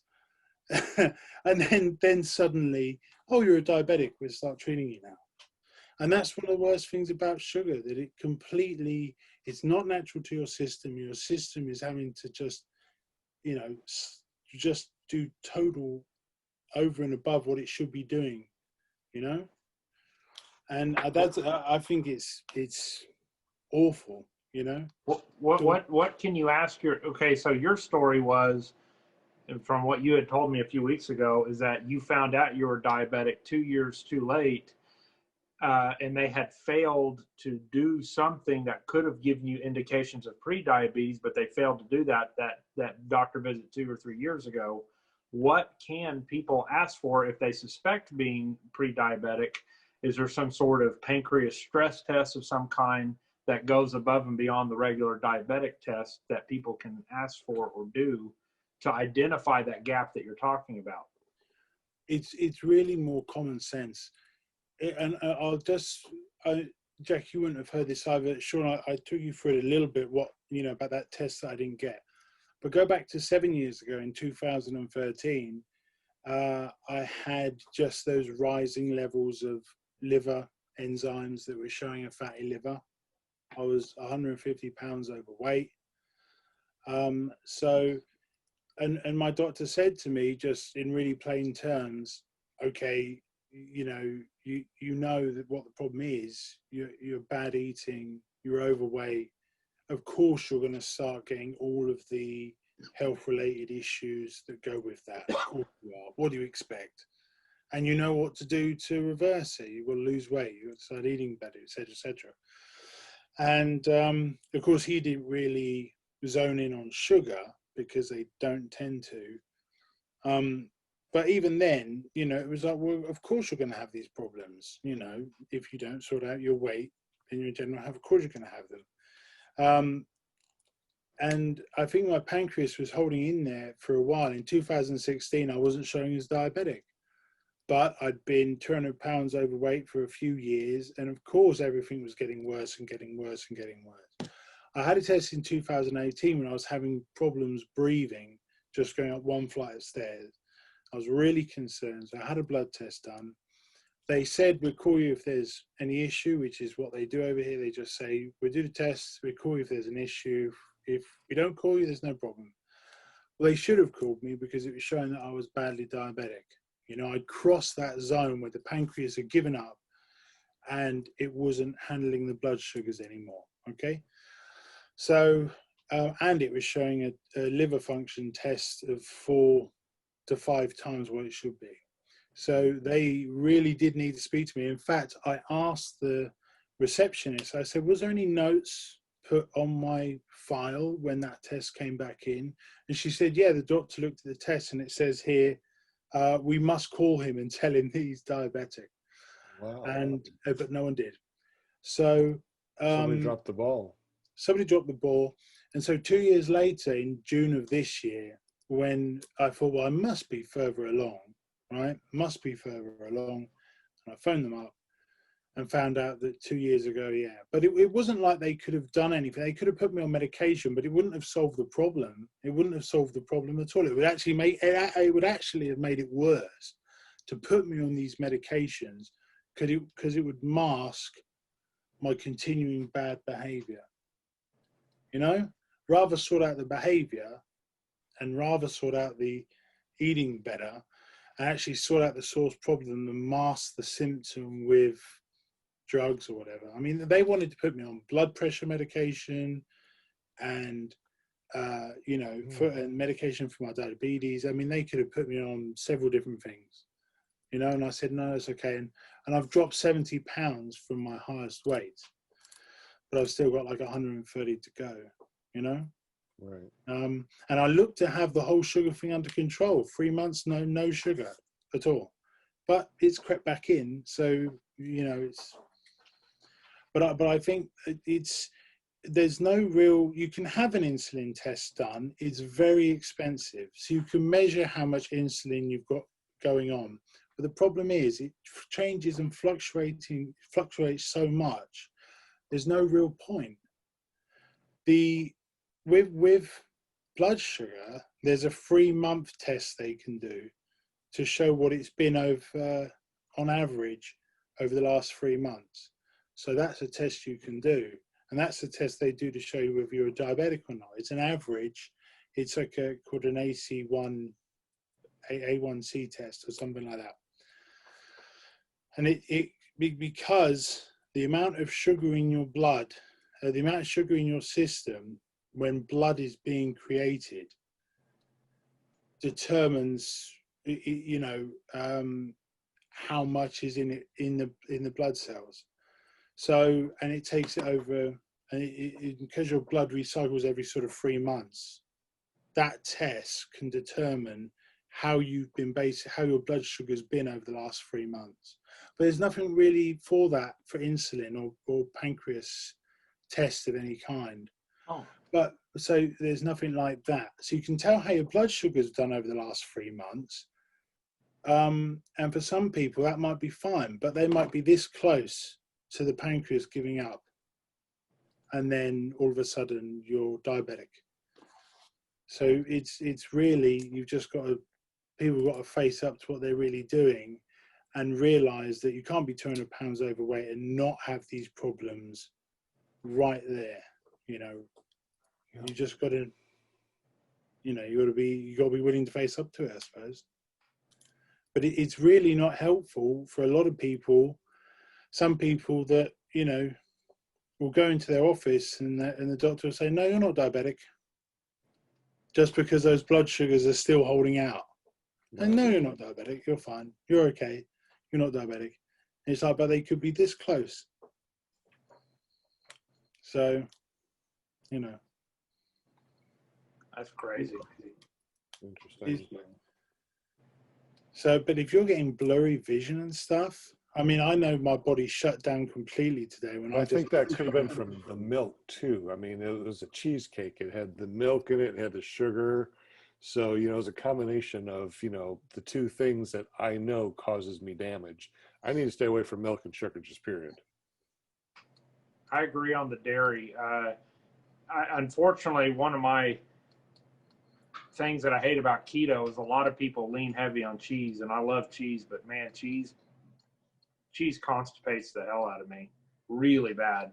and then suddenly, oh, you're a diabetic, we'll start treating you now. And that's one of the worst things about sugar, that it completely, it's not natural to your system. Your system is having to just do total over and above what it should be doing, and I think it's awful, What can you ask so your story was, and from what you had told me a few weeks ago, is that you found out you were diabetic 2 years too late, and they had failed to do something that could have given you indications of pre-diabetes, but they failed to do that doctor visit 2 or 3 years ago. What can people ask for if they suspect being pre-diabetic? Is there some sort of pancreas stress test of some kind that goes above and beyond the regular diabetic test that people can ask for or do to identify that gap that you're talking about? It's really more common sense. And Jack, you wouldn't have heard this either. Sean, I took you through it a little bit, what, about that test that I didn't get. But go back to 7 years ago in 2013, I had just those rising levels of liver enzymes that were showing a fatty liver. I was 150 pounds overweight. So, and my doctor said to me, just in really plain terms, okay, you know that what the problem is. You're bad eating, you're overweight. Of course, you're going to start getting all of the health-related issues that go with that. Of course you are. What do you expect? And you know what to do to reverse it. You've got to lose weight. You've got to start eating better, etc., etc. And of course, he didn't really zone in on sugar because they don't tend to. But even then, it was like, well, of course you're going to have these problems. If you don't sort out your weight, then you're in general, of course you're going to have them. And I think my pancreas was holding in there for a while. In 2016, I wasn't showing as diabetic, but I'd been 200 pounds overweight for a few years. And of course, everything was getting worse and getting worse and getting worse. I had a test in 2018 when I was having problems breathing, just going up one flight of stairs. I was really concerned. So I had a blood test done. They said, we'll call you if there's any issue, which is what they do over here. They just say, we'll do the test, we'll call you if there's an issue. If we don't call you, there's no problem. Well, they should have called me because it was showing that I was badly diabetic. I'd crossed that zone where the pancreas had given up and it wasn't handling the blood sugars anymore, okay? So, and it was showing a liver function test of 4 to 5 times what it should be. So they really did need to speak to me. In fact, I asked the receptionist, I said, was there any notes put on my file when that test came back in? And she said, yeah, the doctor looked at the test and it says here, we must call him and tell him he's diabetic. Wow. And but no one did. So somebody dropped the ball. Somebody dropped the ball. And so 2 years later, in June of this year, when I thought, well, I must be further along, right? Must be further along. And I phoned them up and found out that 2 years ago, yeah. But it wasn't like they could have done anything. They could have put me on medication, but it wouldn't have solved the problem. It wouldn't have solved the problem at all. It would actually have made it worse to put me on these medications because it would mask my continuing bad behavior. Rather sort out the behavior and rather sort out the eating better and actually sort out the source problem and mask the symptom with drugs or whatever. I mean, they wanted to put me on blood pressure medication and, and medication for my diabetes. I mean, they could have put me on several different things, and I said, no, it's okay. And I've dropped 70 pounds from my highest weight, but I've still got like 130 to go, Right. And I look to have the whole sugar thing under control. 3 months, no sugar at all, but it's crept back in. So, it's, but I think there's no real, you can have an insulin test done. It's very expensive. So you can measure how much insulin you've got going on. But the problem is it changes and fluctuates so much. There's no real point. With blood sugar, there's a 3-month test they can do to show what it's been over, on average, over the last 3 months. So that's a test you can do. And that's the test they do to show you whether you're diabetic or not. It's an average. It's like called an A1C test or something like that. And because the amount of sugar in your blood, the amount of sugar in your system when blood is being created determines, how much is in it in the blood cells. So, and it takes it over, and because your blood recycles every sort of 3 months, that test can determine how you've been how your blood sugar's been over the last 3 months. But there's nothing really for that, for insulin or pancreas test of any kind. Oh. But so there's nothing like that. So you can tell how your blood sugar's done over the last 3 months. And for some people that might be fine, but they might be this close to the pancreas giving up, and then all of a sudden you're diabetic. So it's really, you've just got to, people got to face up to what they're really doing and realize that you can't be 200 pounds overweight and not have these problems right there. You know, you just got to, you got to be willing to face up to it, I suppose. But it's really not helpful for a lot of people. Some people that, will go into their office and the doctor will say, no, you're not diabetic. Just because those blood sugars are still holding out. And no, you're not diabetic. You're fine. You're okay. You're not diabetic. And it's like, but they could be this close. So, That's crazy. Interesting. So, but if you're getting blurry vision and stuff, I mean, I know my body shut down completely today when I think that could have been from the milk too. I mean, it was a cheesecake. It had the milk in it, it had the sugar. So, it was a combination of, the two things that I know causes me damage. I need to stay away from milk and sugar, just period. I agree on the dairy. Unfortunately, one of my things that I hate about keto is a lot of people lean heavy on cheese, and I love cheese, but man, cheese constipates the hell out of me really bad,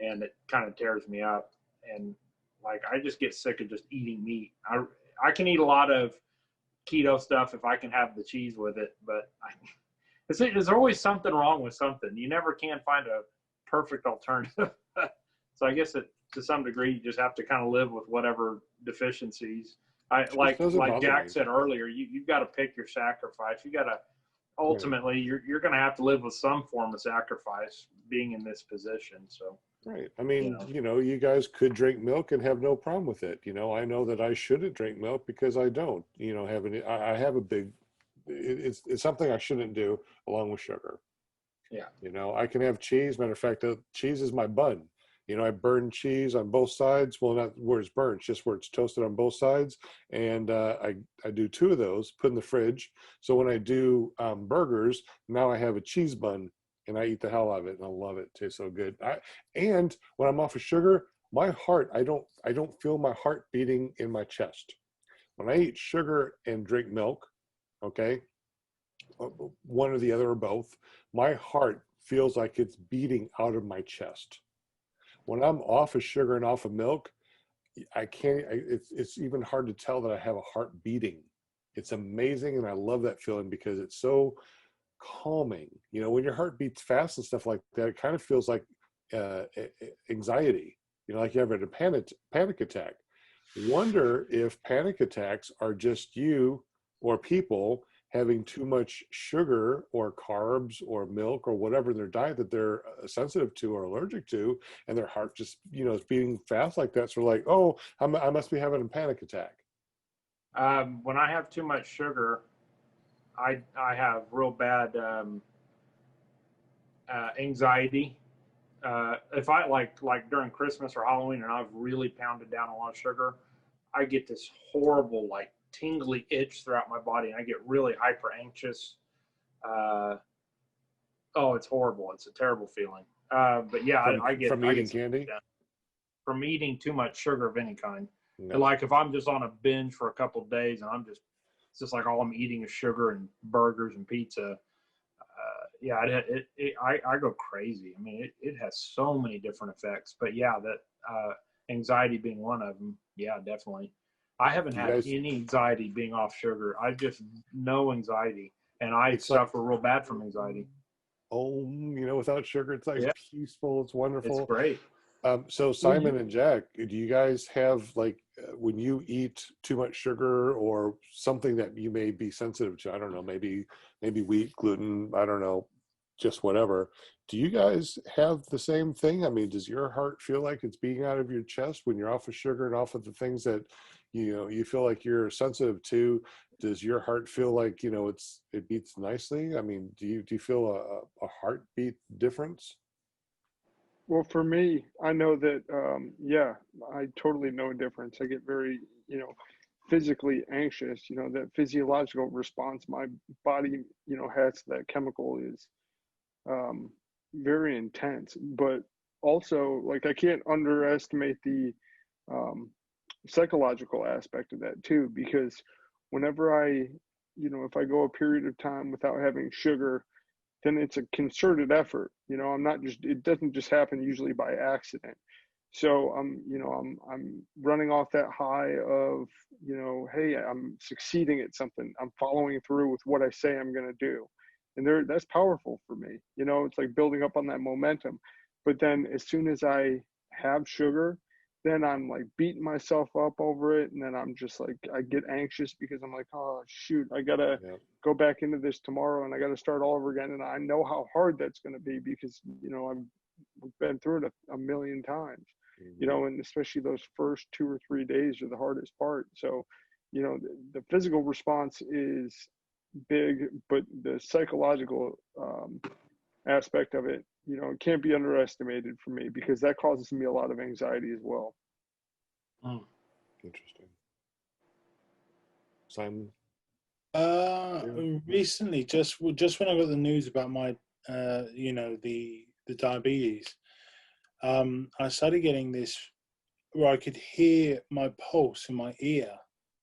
and it kind of tears me up. And like, I just get sick of just eating meat. I can eat a lot of keto stuff if I can have the cheese with it, but there's always something wrong with something. You never can find a perfect alternative. So I guess to some degree, you just have to kind of live with whatever deficiencies. Like Jack said earlier, you've got to pick your sacrifice. You got to, ultimately, you're going to have to live with some form of sacrifice being in this position. So. Right. I mean, you guys could drink milk and have no problem with it. I know that I shouldn't drink milk because I don't, I have a big, it's something I shouldn't do along with sugar. Yeah. I can have cheese. Matter of fact, cheese is my bun. I burn cheese on both sides. Well, not where it's burnt, just where it's toasted on both sides. And I do 2 of those, put in the fridge. So when I do burgers, now I have a cheese bun and I eat the hell out of it, and I love it. It tastes so good. And when I'm off of sugar, my heart, I don't feel my heart beating in my chest. When I eat sugar and drink milk, okay, one or the other or both, my heart feels like it's beating out of my chest. When I'm off of sugar and off of milk, it's even hard to tell that I have a heart beating. It's amazing, and I love that feeling because it's so calming. When your heart beats fast and stuff like that, it kind of feels like anxiety, like you have a panic attack. Wonder if panic attacks are just you or people having too much sugar or carbs or milk or whatever in their diet that they're sensitive to or allergic to, and their heart just is beating fast like that. So like, oh, I must be having a panic attack. When I have too much sugar, I have real bad anxiety. If I like during Christmas or Halloween and I've really pounded down a lot of sugar, I get this horrible tingly itch throughout my body, and I get really hyper anxious. It's horrible. It's a terrible feeling. But yeah, I get from eating candy, from eating too much sugar of any kind. No. And like if I'm just on a binge for a couple of days and it's just like all I'm eating is sugar and burgers and pizza. I go crazy. I mean, it has so many different effects. But yeah, that anxiety being one of them. Yeah, definitely. I haven't had any anxiety being off sugar. I just no anxiety, and I suffer real bad from anxiety. Oh, without sugar, it's peaceful. It's wonderful. It's great. So Simon and Jack, do you guys have when you eat too much sugar or something that you may be sensitive to? I don't know, maybe wheat, gluten, I don't know, just whatever. Do you guys have the same thing? I mean, does your heart feel like it's beating out of your chest when you're off of sugar and off of the things that you feel like you're sensitive to? Does your heart feel like it beats nicely? I mean, do you feel a heartbeat difference? Well, for me, I know that, I totally know a difference. I get very, physically anxious. That physiological response my body, has to that chemical is very intense. But also, like, I can't underestimate the um, psychological aspect of that too, because whenever if I go a period of time without having sugar, then it's a concerted effort. I'm not just, it doesn't just happen usually by accident. So I'm running off that high of, hey, I'm succeeding at something. I'm following through with what I say I'm going to do. And that's powerful for me. It's like building up on that momentum. But then as soon as I have sugar, then I'm like beating myself up over it. And then I'm just like, I get anxious because I'm like, oh, shoot, I got to go back into this tomorrow and I got to start all over again. And I know how hard that's going to be because, I've been through it a million times, and especially those first 2 or 3 days are the hardest part. So, the physical response is big, but the psychological aspect of it, it can't be underestimated for me because that causes me a lot of anxiety as well. Interesting. Simon? Recently, just when I got the news about my, the diabetes, I started getting this where I could hear my pulse in my ear.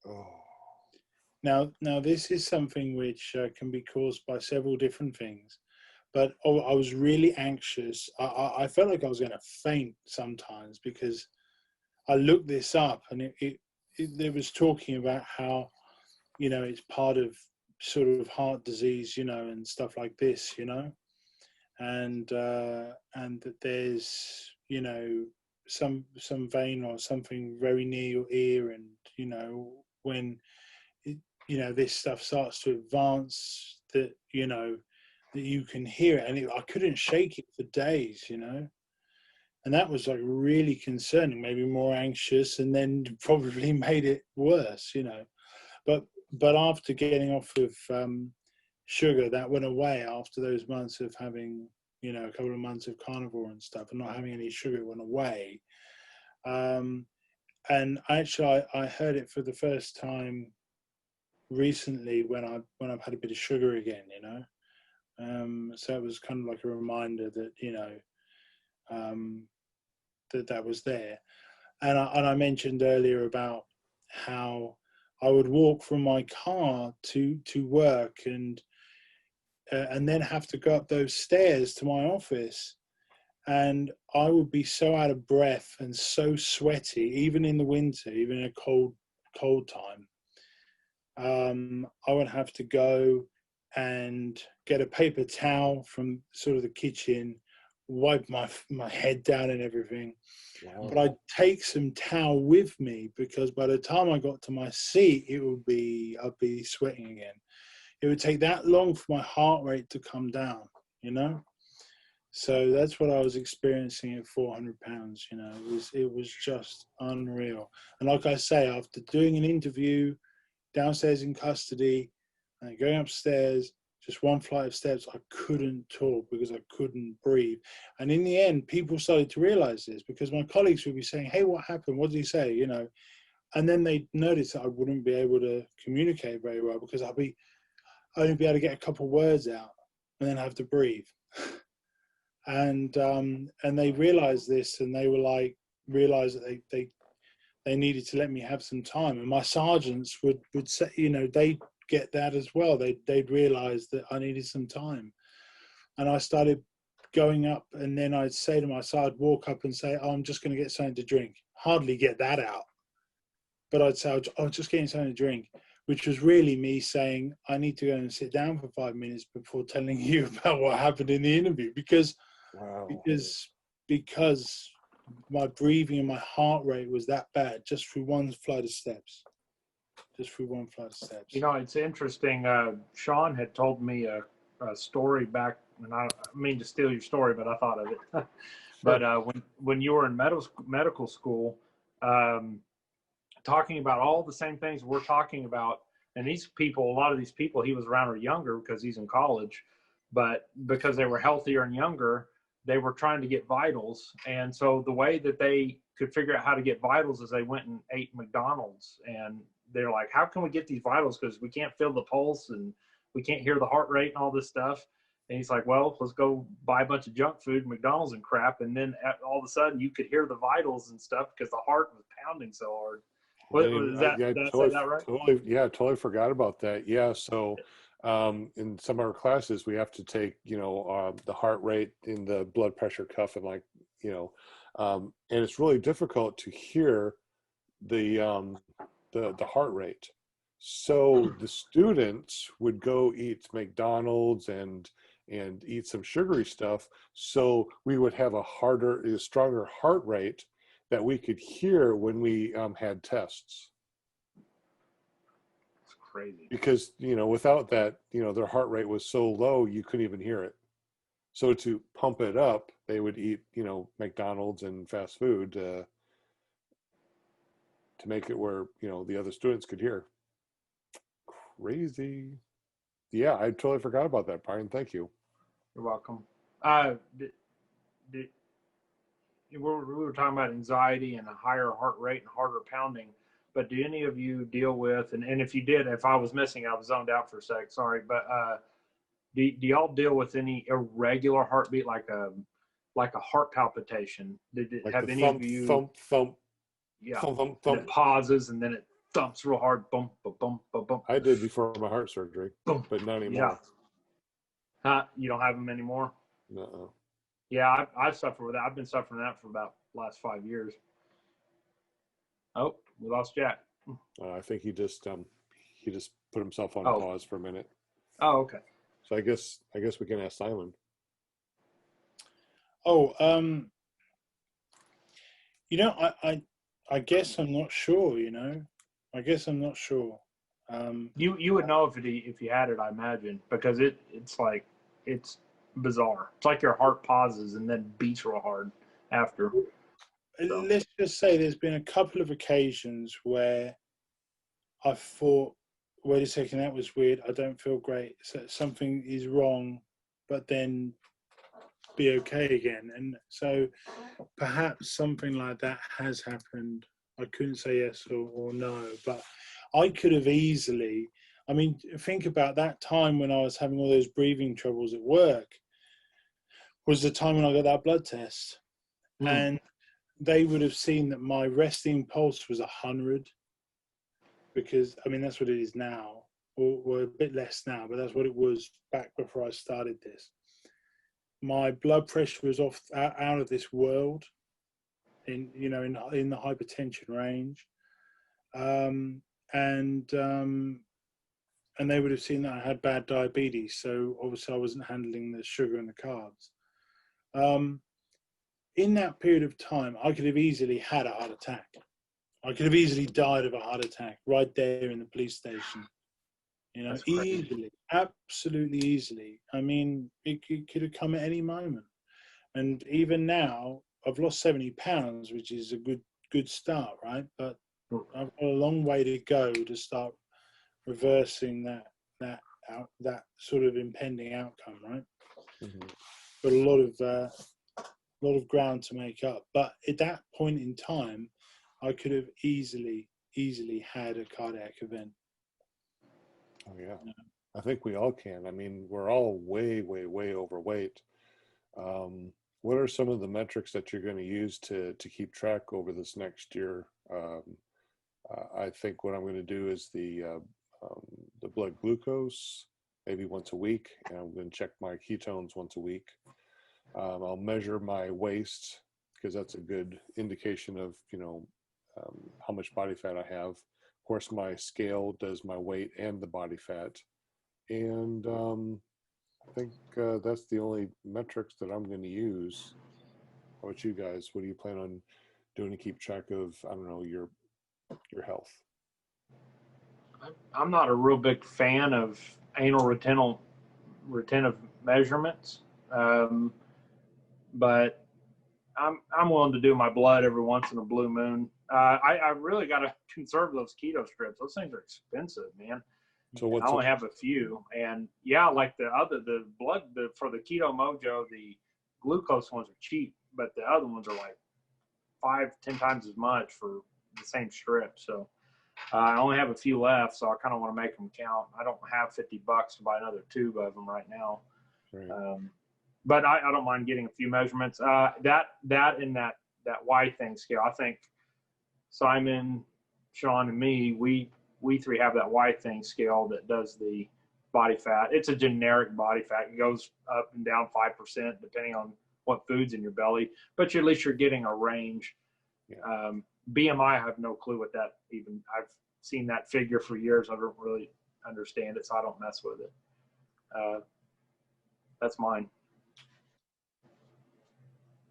Oh. Now this is something which can be caused by several different things, but I was really anxious. I felt like I was going to faint sometimes because I looked this up and it was talking about how, it's part of sort of heart disease, and stuff like this, and that there's, some vein or something very near your ear, and when this stuff starts to advance, that that you can hear it, and I couldn't shake it for days, and that was like really concerning, maybe more anxious, and then probably made it worse, but after getting off of sugar, that went away after those months of having a couple of months of carnivore and stuff and not having any sugar. It went away. And actually I heard it for the first time recently when I've had a bit of sugar again, so it was kind of like a reminder that that was there. And I mentioned earlier about how I would walk from my car to work and then have to go up those stairs to my office, and I would be so out of breath and so sweaty, even in the winter, even in a cold time. I would have to go and get a paper towel from sort of the kitchen, wipe my head down and everything. Wow. But I'd take some towel with me because by the time I got to my seat, I'd be sweating again. It would take that long for my heart rate to come down, So that's what I was experiencing at 400 pounds, it was just unreal. And like I say, after doing an interview downstairs in custody and going upstairs, just one flight of steps, I couldn't talk because I couldn't breathe. And in the end, people started to realize this because my colleagues would be saying, hey, what happened? What did he say? And then they noticed that I wouldn't be able to communicate very well because I'd only be able to get a couple of words out and then have to breathe. And they realized this, and they were realized that they needed to let me have some time. And my sergeants would say, they'd get that as well. They'd realize that I needed some time. And I started going up, and then I'd say to myself, I'd walk up and say, oh, I'm just going to get something to drink. Hardly get that out. But I'd say, I'm just getting something to drink, which was really me saying, I need to go and sit down for 5 minutes before telling you about what happened in the interview. Because my breathing and my heart rate was that bad just through one flight of steps. It's interesting. Sean had told me a story back, and I mean to steal your story, but I thought of it. But when you were in medical school, talking about all the same things we're talking about, and a lot of these people he was around are younger because he's in college, but because they were healthier and younger, they were trying to get vitals. And so the way that they could figure out how to get vitals is they went and ate McDonald's, and they're like, how can we get these vitals? Because we can't feel the pulse and we can't hear the heart rate and all this stuff. And he's like, well, let's go buy a bunch of junk food, McDonald's and crap. And then all of a sudden you could hear the vitals and stuff because the heart was pounding so hard. What, And was that, yeah, did I say that right? totally forgot about that. Yeah, so in some of our classes, we have to take, the heart rate and the blood pressure cuff, and and it's really difficult to hear the heart rate. So the students would go eat McDonald's and eat some sugary stuff, so we would have a stronger heart rate that we could hear when we had tests. It's crazy. Because without that, their heart rate was so low you couldn't even hear it. So to pump it up, they would eat McDonald's and fast food to make it where the other students could hear. Crazy. Yeah, I totally forgot about that, Brian. Thank you. You're welcome. We were talking about anxiety and a higher heart rate and harder pounding, but do any of you deal with, and if you did, if I was missing, I was zoned out for a sec, sorry, but do y'all deal with any irregular heartbeat, like a heart palpitation? Like have the any thump, of you? thump, thump, Yeah, thump, thump, and thump. it pauses and then it thumps real hard, bump, bump, bump, bump. I did before my heart surgery, Boom. but not anymore. Yeah. Huh? You don't have them anymore? No. Yeah, I suffer with that. I've been suffering that for about the last 5 years. Oh, we lost Jack. I think he just put himself on Oh. pause for a minute. Oh, okay. So I guess we can ask Simon. Oh, I guess I'm not sure. I guess I'm not sure. You would know if you had it, I imagine, because it's bizarre. It's like your heart pauses and then beats real hard after. So. Let's just say there's been a couple of occasions where I thought, wait a second, that was weird. I don't feel great. So something is wrong, but then be okay again. And so perhaps something like that has happened. I couldn't say yes or no, but I could have easily, think about that time when I was having all those breathing troubles at work was the time when I got that blood test. And they would have seen that my resting pulse was 100, because that's what it is now, or a bit less now, but that's what it was back before I started this. My blood pressure was out of this world, in the hypertension range, and they would have seen that I had bad diabetes, so obviously I wasn't handling the sugar and the carbs. In that period of time, I could have easily had a heart attack. I could have easily died of a heart attack right there in the police station. Easily, absolutely easily. It could have come at any moment. And even now, I've lost 70 pounds, which is a good start, right? But I've got a long way to go to start reversing that sort of impending outcome, right? Mm-hmm. But a lot of ground to make up. But at that point in time, I could have easily had a cardiac event. Oh yeah, I think we all can. We're all way, way, way overweight. What are some of the metrics that you're going to use to keep track over this next year? I think what I'm going to do is the blood glucose maybe once a week, and I'm going to check my ketones once a week. I'll measure my waist, because that's a good indication of how much body fat I have. Of course, my scale does my weight and the body fat, and I think that's the only metrics that I'm going to use. How about you guys? What do you plan on doing to keep track of, your health? I'm not a real big fan of anal retentive measurements, but I'm willing to do my blood every once in a blue moon. I really got to conserve those keto strips. Those things are expensive, man. So I only have a few, and yeah, like the blood for the Keto Mojo, the glucose ones are cheap, but the other ones are like 5-10 times as much for the same strip. So I only have a few left, so I kind of want to make them count. I don't have $50 to buy another tube of them right now. Right. But I don't mind getting a few measurements. That and that Y thing scale. I think Simon, Sean, and me, we three have that Y thing scale that does the body fat. It's a generic body fat. It goes up and down 5% depending on what food's in your belly, but at least you're getting a range. Yeah. BMI, I have no clue what that even. I've seen that figure for years. I don't really understand it, so I don't mess with it. That's mine.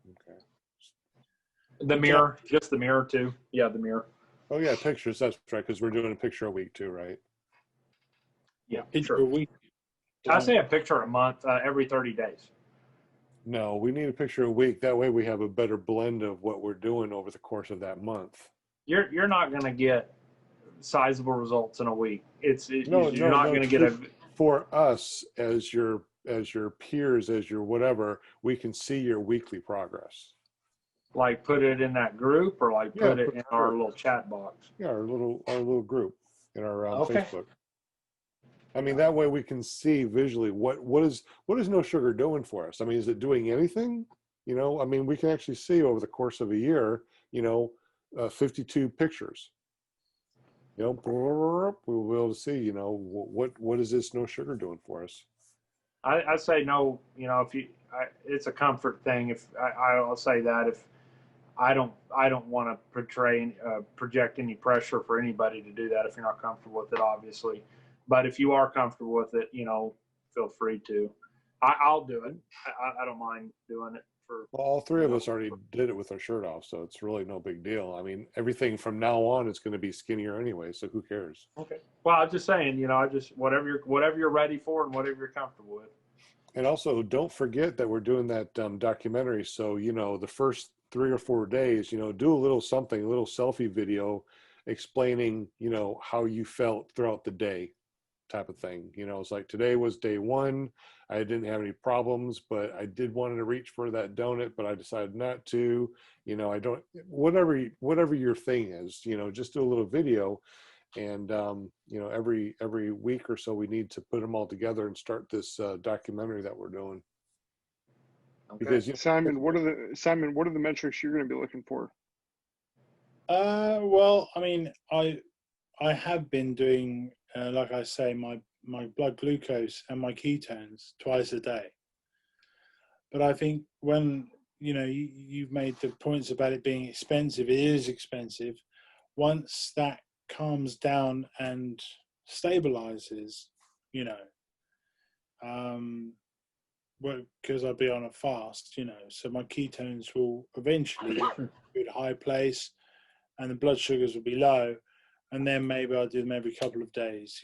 Okay. The mirror, just the mirror too. Yeah, the mirror. Oh yeah, pictures. That's right, because we're doing a picture a week too, right? Yeah, Picture sure. a week. I say a picture a month, every 30 days. No, we need a picture a week. That way we have a better blend of what we're doing over the course of that month. You're not going to get sizable results in a week. No, You're not going to get a. For us as your peers, as your whatever, we can see your weekly progress. Like put it in that group, or like Yeah, put it put in it our in. little chat box. Yeah, our little group in our Okay. Facebook. I mean, that way we can see visually what is no sugar doing for us. I mean, is it doing anything? You know, I mean, we can actually see over the course of a year, 52 pictures. You know, we will be able to see, what is this no sugar doing for us? I say no. If it's a comfort thing. If I'll say that if I don't want to project any pressure for anybody to do that if you're not comfortable with it, obviously. But if you are comfortable with it, feel free to. I'll do it. I don't mind doing it for. Well, all three of us already did it with our shirt off, so it's really no big deal. I mean, everything from now on is going to be skinnier anyway, so who cares? Okay. Well, I'm just saying, I just whatever you're ready for and whatever you're comfortable with. And also, don't forget that we're doing that documentary. So, the first 3 or 4 days, do a little something, a little selfie video explaining, how you felt throughout the day type of thing. It's like today was day 1. I didn't have any problems, but I did want to reach for that donut, but I decided not to. I don't, whatever your thing is, just do a little video. And every week or so we need to put them all together and start this documentary that we're doing. Okay. Because Simon, what are the metrics you're going to be looking for? Well, I mean, I have been doing, like I say, my blood glucose and my ketones twice a day. But I think when you've made the points about it being expensive, it is expensive. Once that calms down and stabilizes, because I'll be on a fast, so my ketones will eventually be at a high place and the blood sugars will be low, and then maybe I'll do them every couple of days,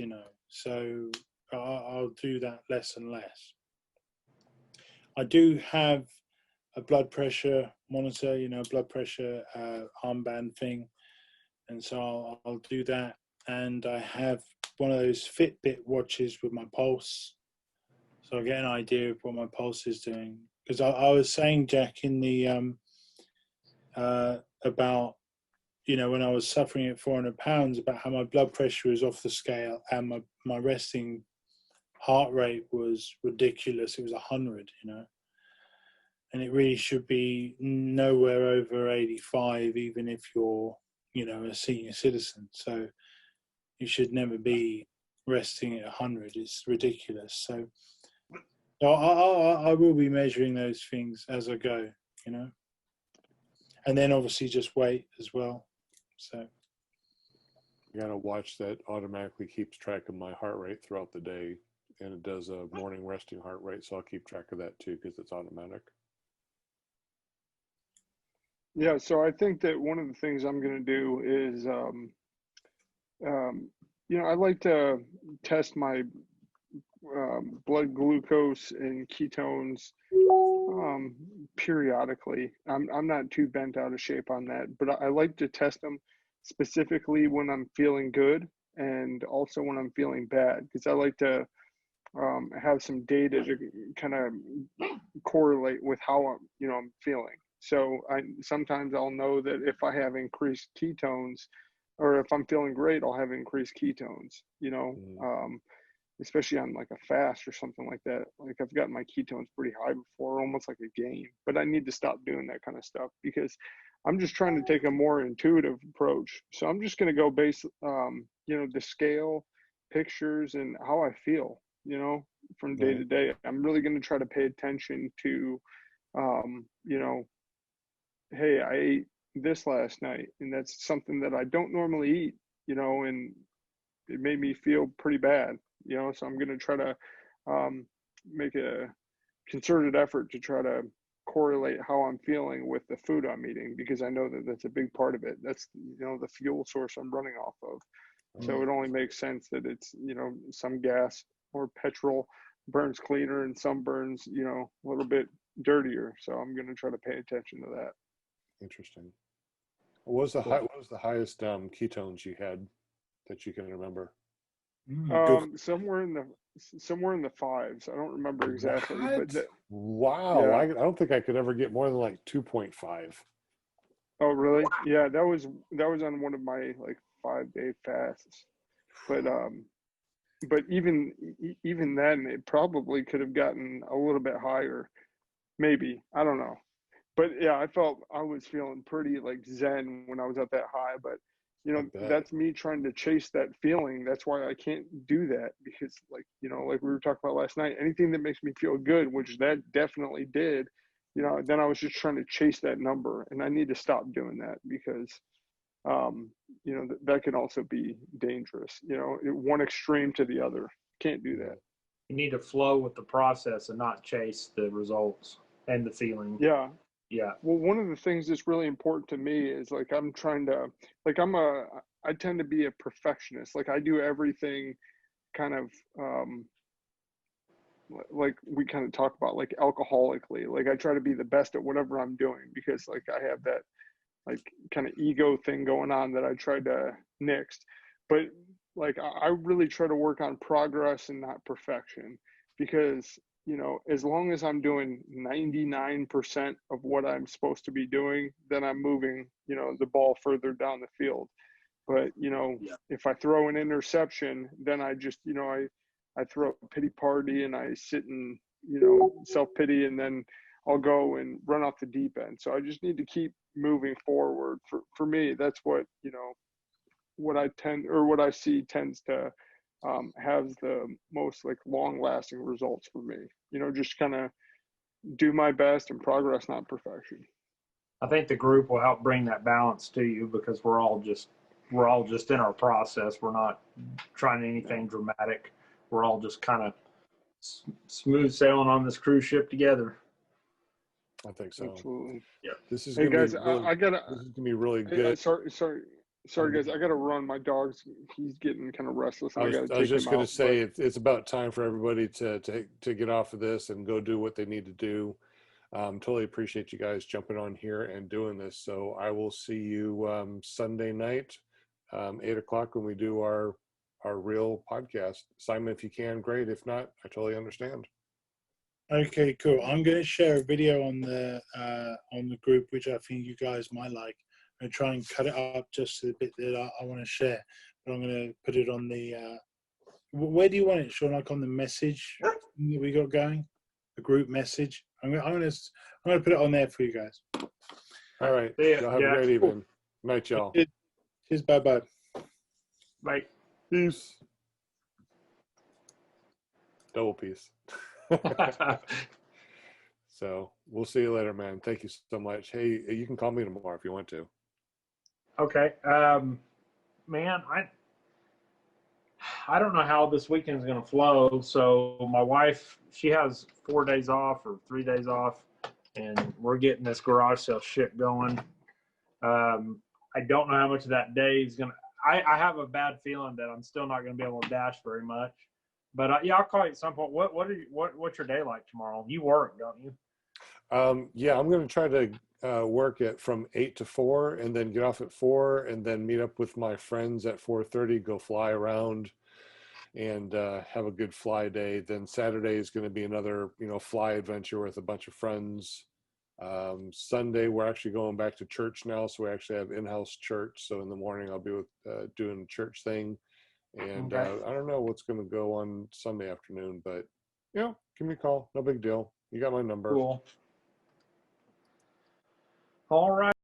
so I'll do that less and less. I do have a blood pressure monitor, blood pressure armband thing, and so I'll do that. And I have one of those Fitbit watches with my pulse, so I get an idea of what my pulse is doing. Because I was saying, Jack, in the about when I was suffering at 400 pounds, about how my blood pressure was off the scale and my resting heart rate was ridiculous. It was 100, and it really should be nowhere over 85, even if you're a senior citizen. So you should never be resting at 100. It's ridiculous. So I will be measuring those things as I go, and then obviously just weight as well. So you got to watch that automatically keeps track of my heart rate throughout the day, and it does a morning resting heart rate, so I'll keep track of that too because it's automatic. Yeah, so I think that one of the things I'm going to do is, I like to test my blood glucose and ketones periodically. I'm not too bent out of shape on that, but I like to test them specifically when I'm feeling good and also when I'm feeling bad, because I like to have some data to kind of correlate with how I'm feeling. So sometimes I'll know that if I have increased ketones, or if I'm feeling great, I'll have increased ketones. especially on like a fast or something like that. Like I've gotten my ketones pretty high before, almost like a game, but I need to stop doing that kind of stuff because I'm just trying to take a more intuitive approach. So I'm just going to go base, the scale, pictures, and how I feel, from day to day. I'm really going to try to pay attention to, hey, I ate this last night, and that's something that I don't normally eat, and it made me feel pretty bad, so I'm going to try to make a concerted effort to try to correlate how I'm feeling with the food I'm eating, because I know that that's a big part of it. That's, the fuel source I'm running off of. So it only makes sense that it's, some gas or petrol burns cleaner and some burns, a little bit dirtier. So I'm going to try to pay attention to that. Interesting. What was the highest ketones you had that you can remember? Somewhere in the fives. I don't remember exactly. What? But Wow. Yeah. I don't think I could ever get more than like 2.5. Oh, really? Yeah, that was on one of my like 5-day fasts. But even then, it probably could have gotten a little bit higher. Maybe, I don't know. But yeah, I felt I was feeling pretty like zen when I was at that high. But I bet. that's me trying to chase that feeling. That's why I can't do that, because like like we were talking about last night, anything that makes me feel good, which that definitely did, then I was just trying to chase that number, and I need to stop doing that because that can also be dangerous. One extreme to the other. Can't do that. You need to flow with the process and not chase the results and the feeling. Yeah. Yeah. Well, one of the things that's really important to me is like I'm trying to, like I tend to be a perfectionist. Like I do everything kind of like we kind of talk about like alcoholically. Like I try to be the best at whatever I'm doing because like I have that like kind of ego thing going on that I tried to nix. But like I really try to work on progress and not perfection, because as long as I'm doing 99% of what I'm supposed to be doing, then I'm moving the ball further down the field. But if I throw an interception, then I just I throw a pity party and I sit in self-pity, and then I'll go and run off the deep end. So I just need to keep moving forward. For me, that's what what I see tends to have the most like long-lasting results for me. Just kind of do my best, and progress, not perfection. I think the group will help bring that balance to you, because we're all just in our process. We're not trying anything dramatic. We're all just kind of smooth sailing on this cruise ship together. I think so. Absolutely. Yeah. This is Hey gonna guys, be really, this is gonna be really Hey, good. sorry guys, I gotta run. My dog's he's getting kind of restless, and I I gotta was take just him going out. to say it's about time for everybody to get off of this and go do what they need to do. Totally appreciate you guys jumping on here and doing this. So I will see you Sunday night, 8 o'clock, when we do our real podcast. Simon, if you can, great. If not, I totally understand. Okay, cool. I'm going to share a video on the group, which I think you guys might like. I'm going to try and cut it up just to the bit that I want to share. But I'm going to put it on the. Where do you want it, Sean? Like on the message that we got going, the group message. I'm going to put it on there for you guys. All right. See ya, Y'all have Jack. a great evening. Night, y'all. Cheers. Bye. Bye. Peace. Double peace. So we'll see you later, man. Thank you so much. Hey, you can call me tomorrow if you want to. Okay. Man, I don't know how this weekend's going to flow. So my wife, she has 4 days off or 3 days off, and we're getting this garage sale shit going. I don't know how much of that day is going to, I have a bad feeling that I'm still not going to be able to dash very much. But yeah, I'll call you at some point. What's your day like tomorrow? You work, don't you? Yeah, I'm going to try to work from 8 to 4, and then get off at 4, and then meet up with my friends at 4:30. Go fly around and have a good fly day. Then Saturday is going to be another fly adventure with a bunch of friends. Sunday we're actually going back to church now, so we actually have in-house church. So in the morning I'll be doing a church thing. And Okay. I don't know what's going to go on Sunday afternoon, but give me a call. No big deal. You got my number. Cool. All right.